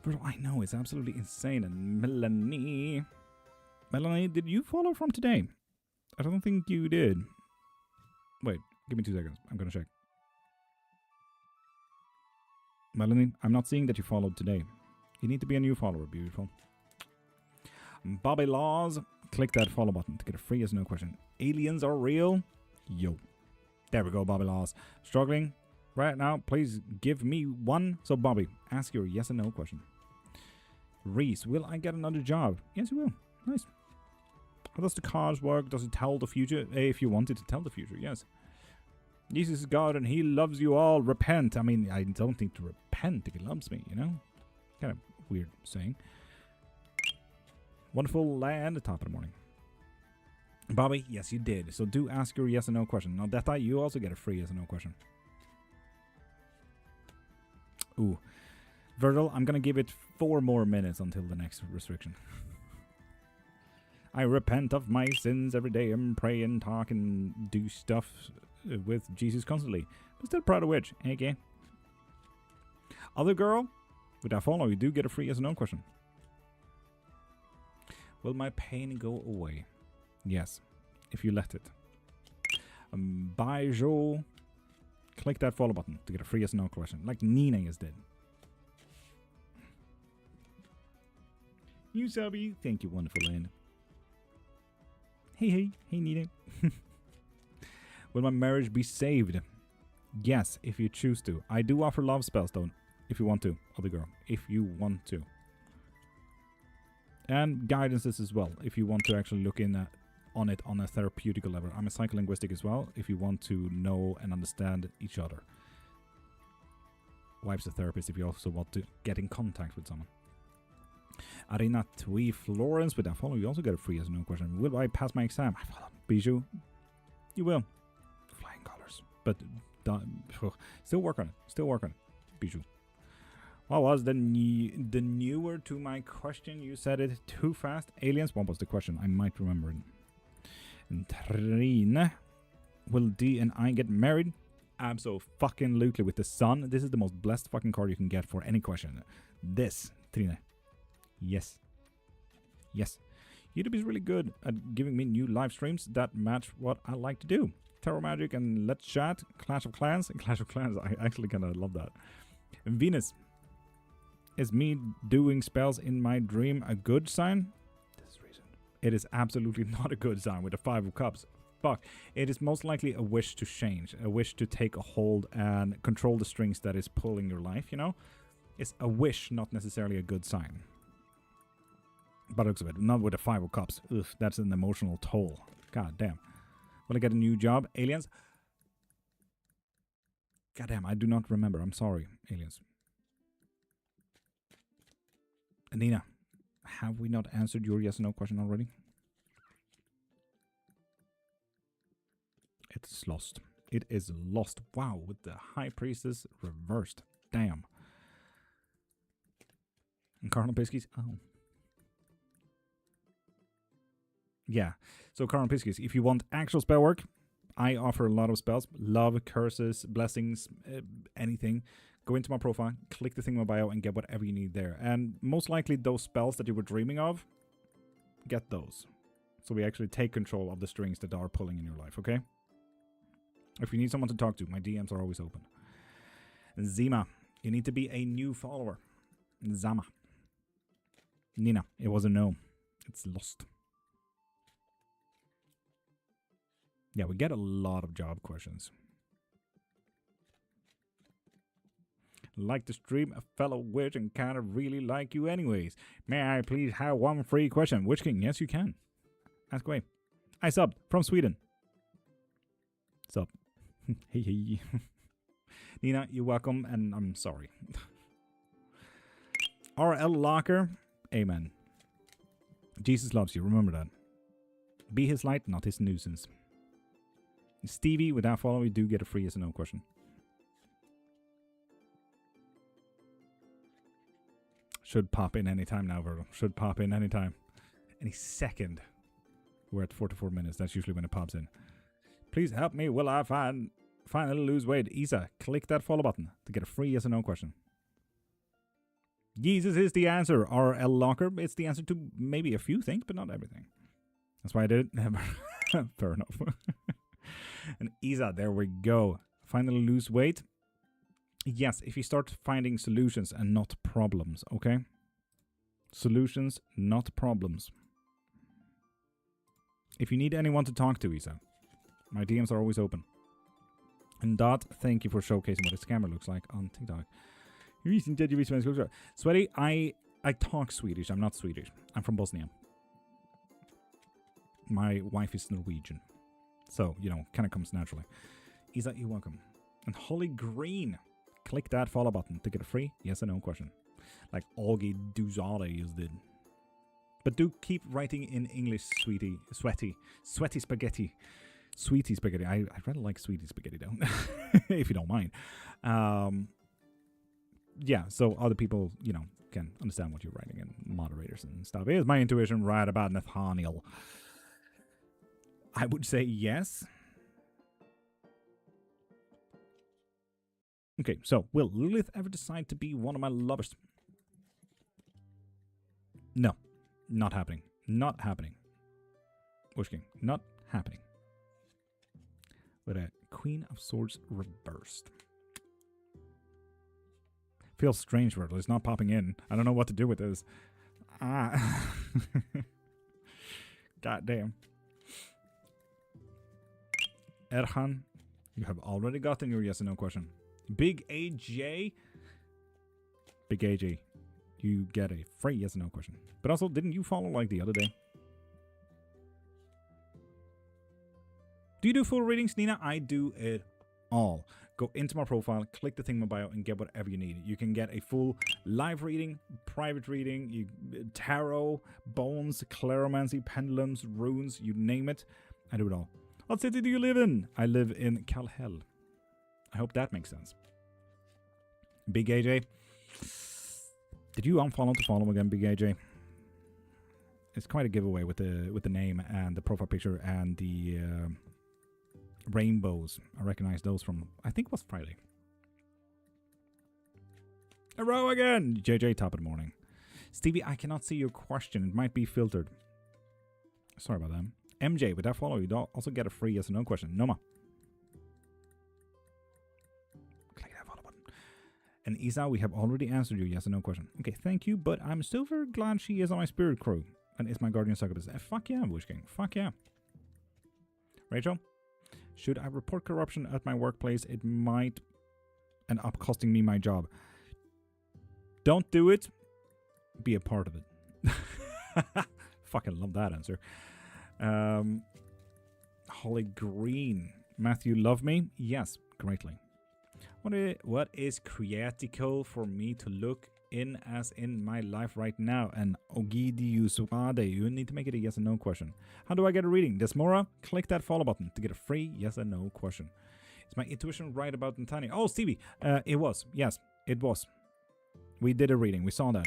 But I know, it's absolutely insane. And Melanie, did you follow from today? I don't think you did. Wait, give me 2 seconds. I'm gonna check. Melanie, I'm not seeing that you followed today. You need to be a new follower, beautiful. Bobby Laws, click that follow button to get a free yes no question. Aliens are real? Yo. There we go, Bobby Laws. Struggling right now? Please give me one. So, Bobby, ask your yes and no question. Reese, will I get another job? Yes, you will. Nice. How does the cards work? Does it tell the future? If you wanted to tell the future, yes. Jesus is God and he loves you all. Repent. I mean, I don't think to repent if he loves me, you know? Kind of weird saying. Wonderful land at the top of the morning. Bobby, yes, you did. So do ask your yes or no question. Now, Detta, you also get a free yes or no question. Ooh. Virgil, I'm going to give it 4 more minutes until the next restriction. I repent of my sins every day and pray and talk and do stuff with Jesus constantly. But still proud of witch. Okay. Other girl, with that follow, you do get a free yes or no question. Will my pain go away? Yes, if you let it. Bye, Joe. Click that follow button to get a free yes or no question, like Nina is did. You subby, thank you, wonderful land. Hey, Nina. Will my marriage be saved? Yes, if you choose to. I do offer love spells, though, if you want to, other girl. If you want to. And guidances as well, if you want to actually look in on it on a therapeutical level. I'm a psycholinguistic as well, if you want to know and understand each other. Wife's a therapist if you also want to get in contact with someone. Arena Twee Florence, with that follow, you also get a free as no question. Will I pass my exam? Bijou, you will. Flying colors. But still work on it. Still work on it. Bijou. What was the newer to my question? You said it too fast. Aliens? What was the question? I might remember it. And Trine. Will D and I get married? Abso-fucking-lutely with the sun. This is the most blessed fucking card you can get for any question. This, Trine. Yes. Yes. YouTube is really good at giving me new live streams that match what I like to do. Tarot Magic and Let's Chat. Clash of Clans. Clash of Clans, I actually kind of love that. And Venus. Is me doing spells in my dream a good sign? This reason. It is absolutely not a good sign with the 5 of Cups. Fuck. It is most likely a wish to change. A wish to take a hold and control the strings that is pulling your life, you know? It's a wish, not necessarily a good sign. But looks of it. Not with the 5 of Cups. Ugh, that's an emotional toll. God damn. Will I get a new job? Aliens? God damn, I do not remember. I'm sorry, aliens. Nina, have we not answered your yes or no question already? It's lost. It is lost. Wow, with the High Priestess reversed. Damn. And Cardinal Piskies? Oh. Yeah. So Cardinal Piskies, if you want actual spell work, I offer a lot of spells. Love, curses, blessings, anything. Go into my profile, click the thing in my bio, and get whatever you need there. And most likely those spells that you were dreaming of, get those. So we actually take control of the strings that are pulling in your life, okay? If you need someone to talk to, my DMs are always open. Zima, you need to be a new follower. Zama. Nina, it was a no. It's lost. Yeah, we get a lot of job questions. Like to stream, a fellow witch, and kind of really like you anyways. May I please have one free question? Witch King, yes you can. Ask away. I subbed from Sweden. Sub. Hey hey. Nina, you're welcome, and I'm sorry. RL Locker, amen. Jesus loves you, remember that. Be his light, not his nuisance. Stevie, without following, you do get a free yes or no question. Should pop in anytime now, Virgil. Should pop in anytime. Any second. We're at 44 minutes. That's usually when it pops in. Please help me. Will I finally lose weight? Isa, click that follow button to get a free yes or no question. Jesus is the answer. RL Locker. It's the answer to maybe a few things, but not everything. That's why I did it. Fair enough. And Isa, there we go. Finally lose weight. Yes, if you start finding solutions and not problems, okay? Solutions, not problems. If you need anyone to talk to, Isa, my DMs are always open. And Dot, thank you for showcasing what a scammer looks like on TikTok. Sweaty, I talk Swedish. I'm not Swedish. I'm from Bosnia. My wife is Norwegian. So, you know, kind of comes naturally. Isa, you're welcome. And Holly Green. Click that follow button to get a free yes or no question. Like Augie Duzale did. But do keep writing in English, sweetie. Sweaty spaghetti. Sweetie spaghetti. I rather like sweetie spaghetti though. If you don't mind. Yeah, so other people, you know, can understand what you're writing, and moderators and stuff. Is my intuition right about Nathaniel? I would say yes. Okay, so will Lilith ever decide to be one of my lovers? No, not happening. Not happening. Witch King, not happening. With a Queen of Swords reversed. Feels strange, Virgil. It's not popping in. I don't know what to do with this. Ah. God damn. Erhan, you have already gotten your yes or no question. Big AJ. Big AJ. You get a free yes or no question. But also, didn't you follow like the other day? Do you do full readings, Nina? I do it all. Go into my profile, click the thing in my bio, and get whatever you need. You can get a full live reading, private reading, tarot, bones, claromancy, pendulums, runes, you name it. I do it all. What city do you live in? I live in Calhel. I hope that makes sense. Big AJ. Did you unfollow to follow again, Big AJ? It's quite a giveaway with the name and the profile picture and the rainbows. I recognize those from, I think it was Friday. A row again! JJ, top of the morning. Stevie, I cannot see your question. It might be filtered. Sorry about that. MJ, with that follow, you also get a free yes or no question. Noma. Click that follow button. And Isa, we have already answered your yes or no question. Okay, thank you, but I'm still very glad she is on my spirit crew. And is my guardian succubus. Fuck yeah, Witch King. Fuck yeah. Rachel? Should I report corruption at my workplace? It might end up costing me my job. Don't do it. Be a part of it. Fucking love that answer. Holly Green. Matthew, love me? Yes, greatly. What is critical for me to look in as in my life right now? And Ogidiu Suade, you need to make it a yes or no question. How do I get a reading? Desmora, click that follow button to get a free yes or no question. Is my intuition right about Nathaniel? Oh, Stevie, it was. Yes, it was. We did a reading. We saw that.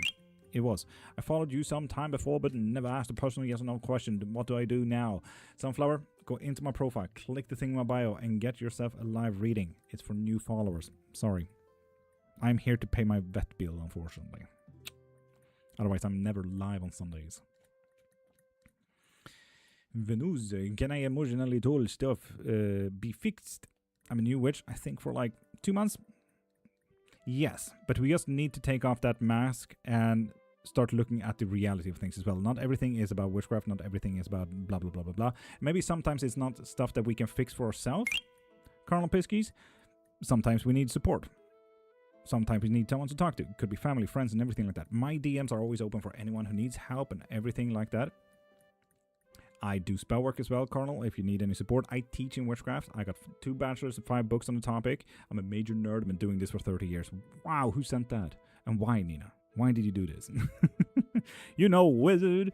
It was. I followed you some time before, but never asked a personal yes or no question. What do I do now? Sunflower, go into my profile, click the thing in my bio, and get yourself a live reading. It's for new followers. Sorry. I'm here to pay my vet bill, unfortunately. Otherwise, I'm never live on Sundays. Venus, can I emotionally told stuff be fixed? I'm a new witch, I think, for like 2 months. Yes, but we just need to take off that mask and start looking at the reality of things as well. Not everything is about witchcraft, not everything is about blah, blah, blah, blah, blah. Maybe sometimes it's not stuff that we can fix for ourselves, Colonel Piskies. Sometimes we need support. Sometimes we need someone to talk to. Could be family, friends, and everything like that. My DMs are always open for anyone who needs help and everything like that. I do spell work as well, Colonel, if you need any support. I teach in witchcraft. I got 2 bachelors and 5 books on the topic. I'm a major nerd. I've been doing this for 30 years. Wow, who sent that? And why, Nina? Why did you do this? You know, wizard.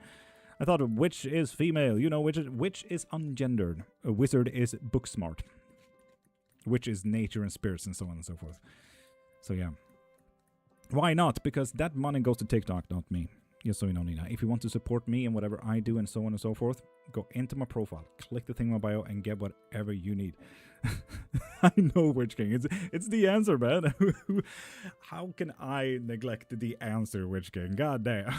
I thought a witch is female. You know, witch is ungendered. A wizard is book smart. Witch is nature and spirits and so on and so forth. So yeah. Why not? Because that money goes to TikTok, not me. Just so you know, Nina. If you want to support me and whatever I do and so on and so forth, go into my profile, click the thing in my bio, and get whatever you need. I know, Witch King. It's the answer, man. How can I neglect the answer, Witch King? God damn.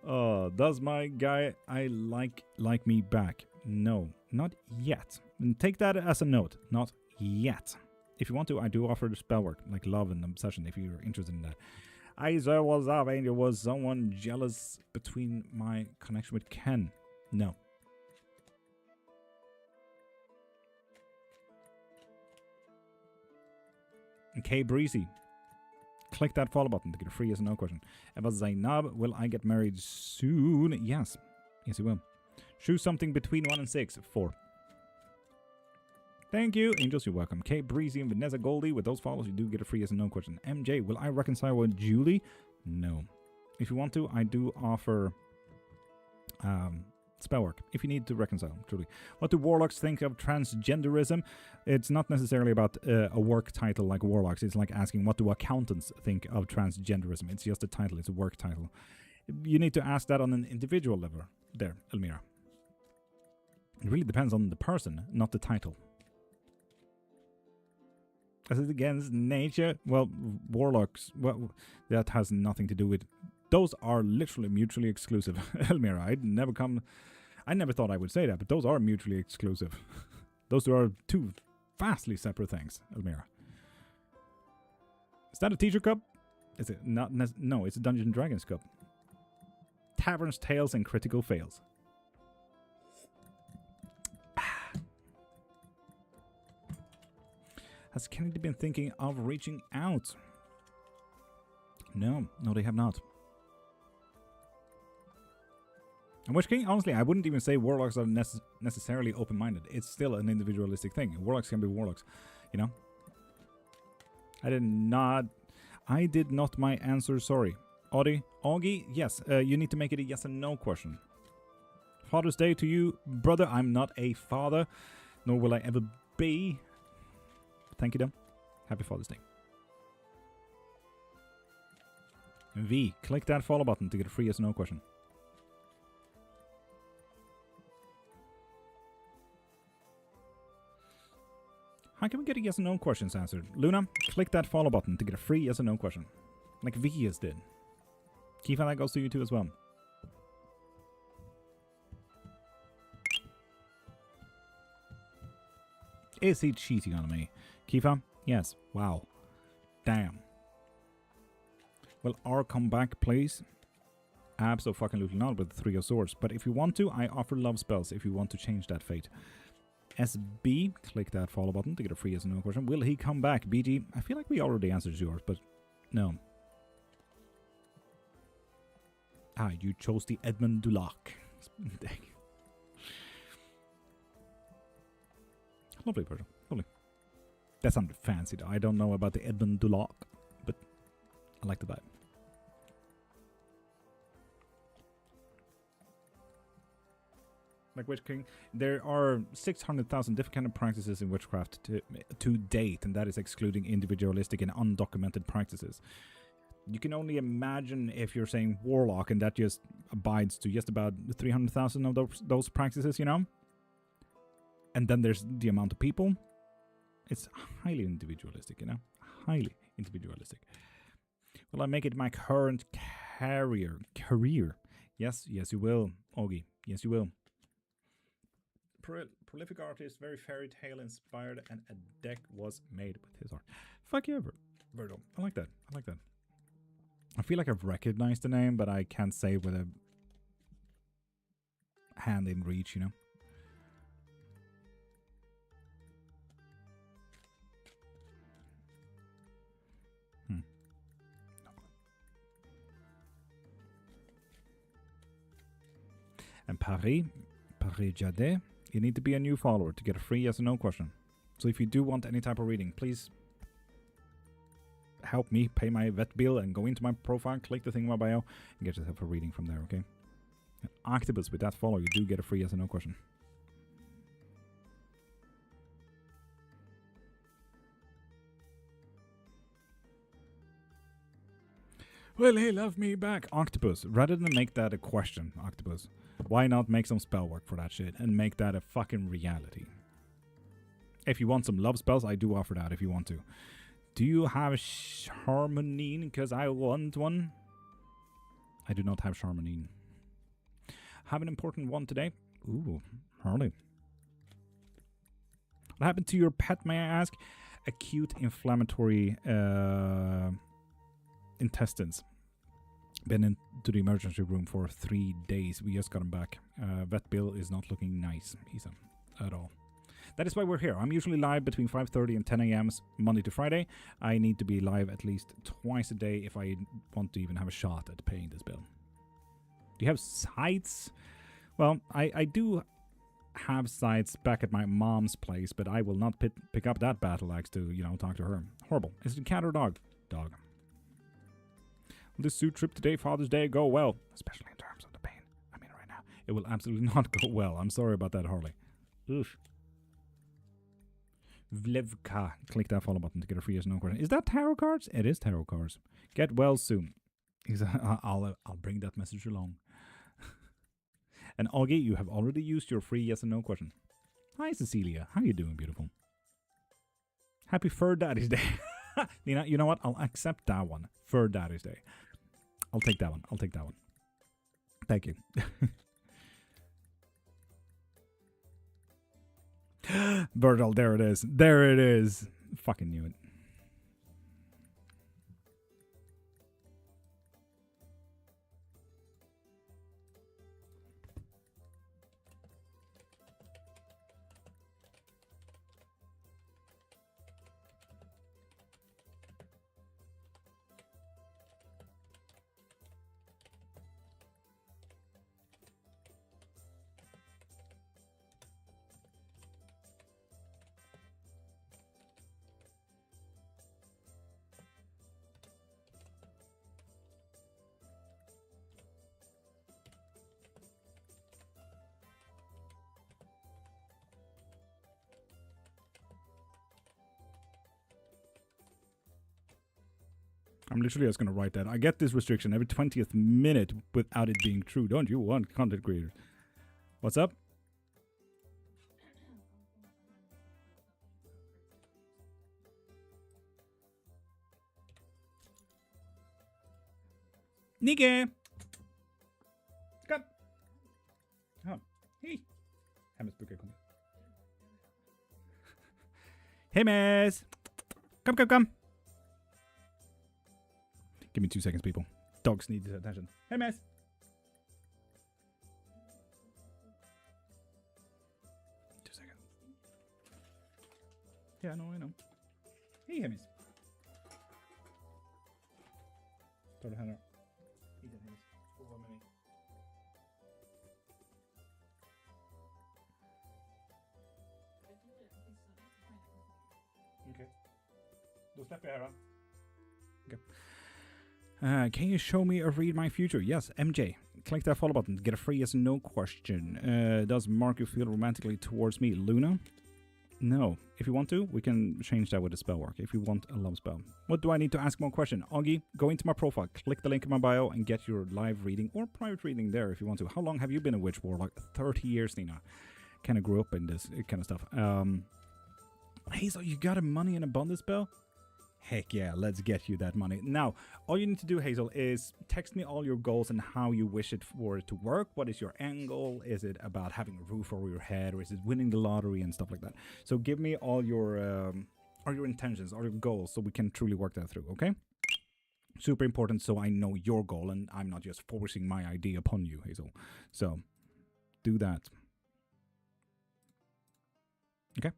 Oh, does my guy I like me back? No, not yet. And take that as a note. Not yet. If you want to, I do offer the spell work, like love and obsession, if you're interested in that. I said, what's up, Angel? Was someone jealous between my connection with Ken? No. Okay, Breezy. Click that follow button to get a free yes or no question. About Zainab, will I get married soon? Yes. Yes, you will. Choose something between 1 and 6. 4. Thank you. Angels, you're welcome. Kate, Breezy, and Vanessa Goldie. With those follows, you do get a free yes and no question. MJ, will I reconcile with Julie? No. If you want to, I do offer spell work. If you need to reconcile, truly. What do warlocks think of transgenderism? It's not necessarily about a work title like warlocks. It's like asking, what do accountants think of transgenderism? It's just a title. It's a work title. You need to ask that on an individual level. There, Elmira. It really depends on the person, not the title. Is it against nature? Well, warlocks, well, that has nothing to do with... Those are literally mutually exclusive. Elmira, I never thought I would say that, but those are mutually exclusive. Those two are 2 vastly separate things, Elmira. Is that a teacher cup? Is it not? No, it's a Dungeons & Dragons cup. Taverns, tales, and critical fails. Has Kennedy been thinking of reaching out? No, they have not. And Witch King, honestly, I wouldn't even say warlocks are necessarily open-minded. It's still an individualistic thing. Warlocks can be warlocks, you know? I did not my answer, sorry. Augie, yes, you need to make it a yes and no question. Father's Day to you, brother. I'm not a father, nor will I ever be. Thank you, though. Happy Father's Day. V, click that follow button to get a free yes or no question. How can we get a yes or no questions answered? Luna, click that follow button to get a free yes or no question. Like Vicky just did. Kifa, that goes to you too as well. Is he cheating on me? Kifa? Yes. Wow. Damn. Will R come back, please? Absolutely not with the 3 of Swords. But if you want to, I offer love spells if you want to change that fate. SB, click that follow button to get a free yes or no question. Will he come back? BG, I feel like we already answered yours, but no. Ah, you chose the Edmund Dulac. Lovely, Virgil. Lovely. That sounded fancy, though. I don't know about the Edmund Dulac, but I like the vibe. Like Witch King, there are 600,000 different kind of practices in witchcraft to date, and that is excluding individualistic and undocumented practices. You can only imagine if you're saying warlock, and that just abides to just about 300,000 of those practices, you know? And then there's the amount of people. It's highly individualistic, you know? Highly individualistic. Will I make it my current career? Yes, you will, Augie. Yes, you will. Prolific artist, very fairy tale inspired, and a deck was made with his art. Fuck yeah, Virgil. I like that. I feel like I've recognized the name, but I can't say with a hand in reach, you know? And Paris Jade, you need to be a new follower to get a free yes or no question. So if you do want any type of reading, please help me pay my vet bill and go into my profile, click the thing in my bio, and get yourself a reading from there, okay? And Octopus, with that follow, you do get a free yes or no question. Will he love me back? Octopus, rather than make that a question, Octopus, why not make some spell work for that shit and make that a fucking reality? If you want some love spells, I do offer that if you want to. Do you have Charmonine? Because I want one. I do not have Charmonine. Have an important one today. Ooh, Harley. What happened to your pet, may I ask? Acute inflammatory intestines. Been into the emergency room for 3 days. We just got him back. Vet bill is not looking nice, Isa, at all. That is why we're here. I'm usually live between 5:30 and 10 a.m. Monday to Friday. I need to be live at least twice a day if I want to even have a shot at paying this bill. Do you have sites? Well, I do have sites back at my mom's place, but I will not pick up that battle axe to, you know, talk to her. Horrible. Is it a cat or dog? Dog. Will this suit trip today, Father's Day, go well? Especially in terms of the pain. I mean, right now, it will absolutely not go well. I'm sorry about that, Harley. Oof. Vlevka. Click that follow button to get a free yes no question. Is that tarot cards? It is tarot cards. Get well soon. I'll bring that message along. And Augie, you have already used your free yes and no question. Hi, Cecilia. How you doing, beautiful? Happy Fur Daddy's Day. Nina, you know what? I'll accept that one. Fur Daddy's Day. I'll take that one. Thank you. Virgil, there it is. Fucking knew it. I'm literally just going to write that. I get this restriction every 20th minute without it being true. Don't you want content creators? What's up? Nige! Kom! Ja. Hej! Hennes brukar komma. Hey, miss! Come! Give me 2 seconds, people. Dogs need attention. Hey, miss! Yeah, I know. Hej, Hemis. Tar du här då? Hej, Hemis. Får vara med mig. Okej. Då släpper jag här, va? Okay. Can you show me or read my future? Yes, MJ. Click that follow button to get a free yes or no question. Does Mark you feel romantically towards me? Luna? No. If you want to, we can change that with a spell work. If you want a love spell. What do I need to ask more question? Augie, go into my profile, click the link in my bio, and get your live reading or private reading there if you want to. How long have you been a witch warlock? 30 years, Nina. Kind of grew up in this kind of stuff. Hazel, you got a money in abundance spell? Heck yeah, let's get you that money. Now, all you need to do, Hazel, is text me all your goals and how you wish it for it to work. What is your end goal? Is it about having a roof over your head, or is it winning the lottery and stuff like that? So give me all your intentions, all your goals, so we can truly work that through, okay? Super important, so I know your goal and I'm not just forcing my idea upon you, Hazel. So, do that. Okay?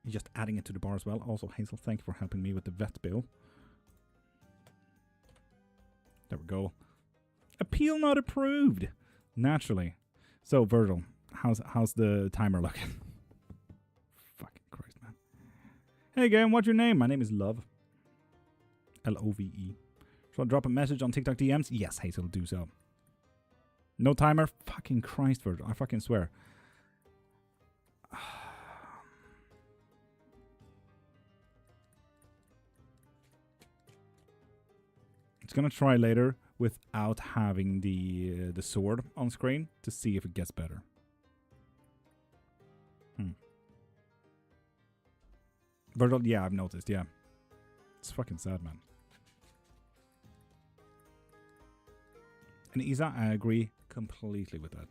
Just adding it to the bar as well. Also, Hazel, thank you for helping me with the vet bill. There we go. Appeal not approved. Naturally. So, Virgil, how's the timer looking? Fucking Christ, man. Hey again, what's your name? My name is Love. Love. Shall I drop a message on TikTok DMs? Yes, Hazel, do so. No timer? Fucking Christ, Virgil. I fucking swear. It's gonna try later without having the sword on screen to see if it gets better. Virgil, yeah, I've noticed, yeah. It's fucking sad, man. And Isa, I agree completely with that.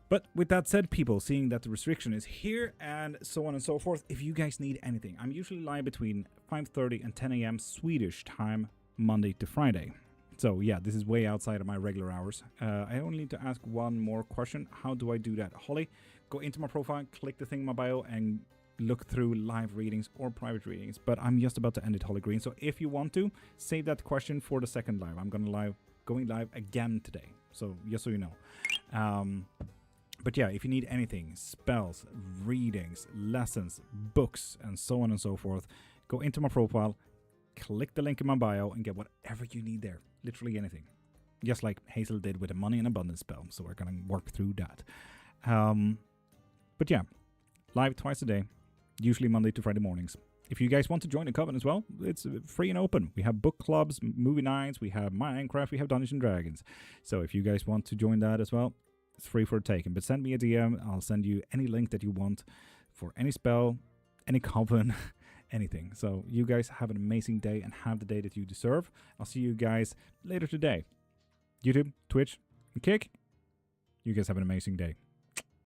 But with that said, people, seeing that the restriction is here and so on and so forth, if you guys need anything, I'm usually live between 5:30 and 10 a.m. Swedish time, Monday to Friday. So yeah, this is way outside of my regular hours. I only need to ask one more question. How do I do that? Holly, go into my profile, click the thing in my bio, and look through live readings or private readings. But I'm just about to end it, Holly Green. So if you want to, save that question for the second live. I'm going live again today. So just so you know. But yeah, if you need anything, spells, readings, lessons, books, and so on and so forth, go into my profile, click the link in my bio, and get whatever you need there. Literally anything. Just like Hazel did with the Money in Abundance spell. So we're going to work through that. But yeah, live twice a day, usually Monday to Friday mornings. If you guys want to join the Coven as well, it's free and open. We have book clubs, movie nights, we have Minecraft, we have Dungeons and Dragons. So if you guys want to join that as well, it's free for taking. But send me a DM. I'll send you any link that you want for any spell, any coven, anything. So you guys have an amazing day and have the day that you deserve. I'll see you guys later today. YouTube, Twitch, and Kick. You guys have an amazing day.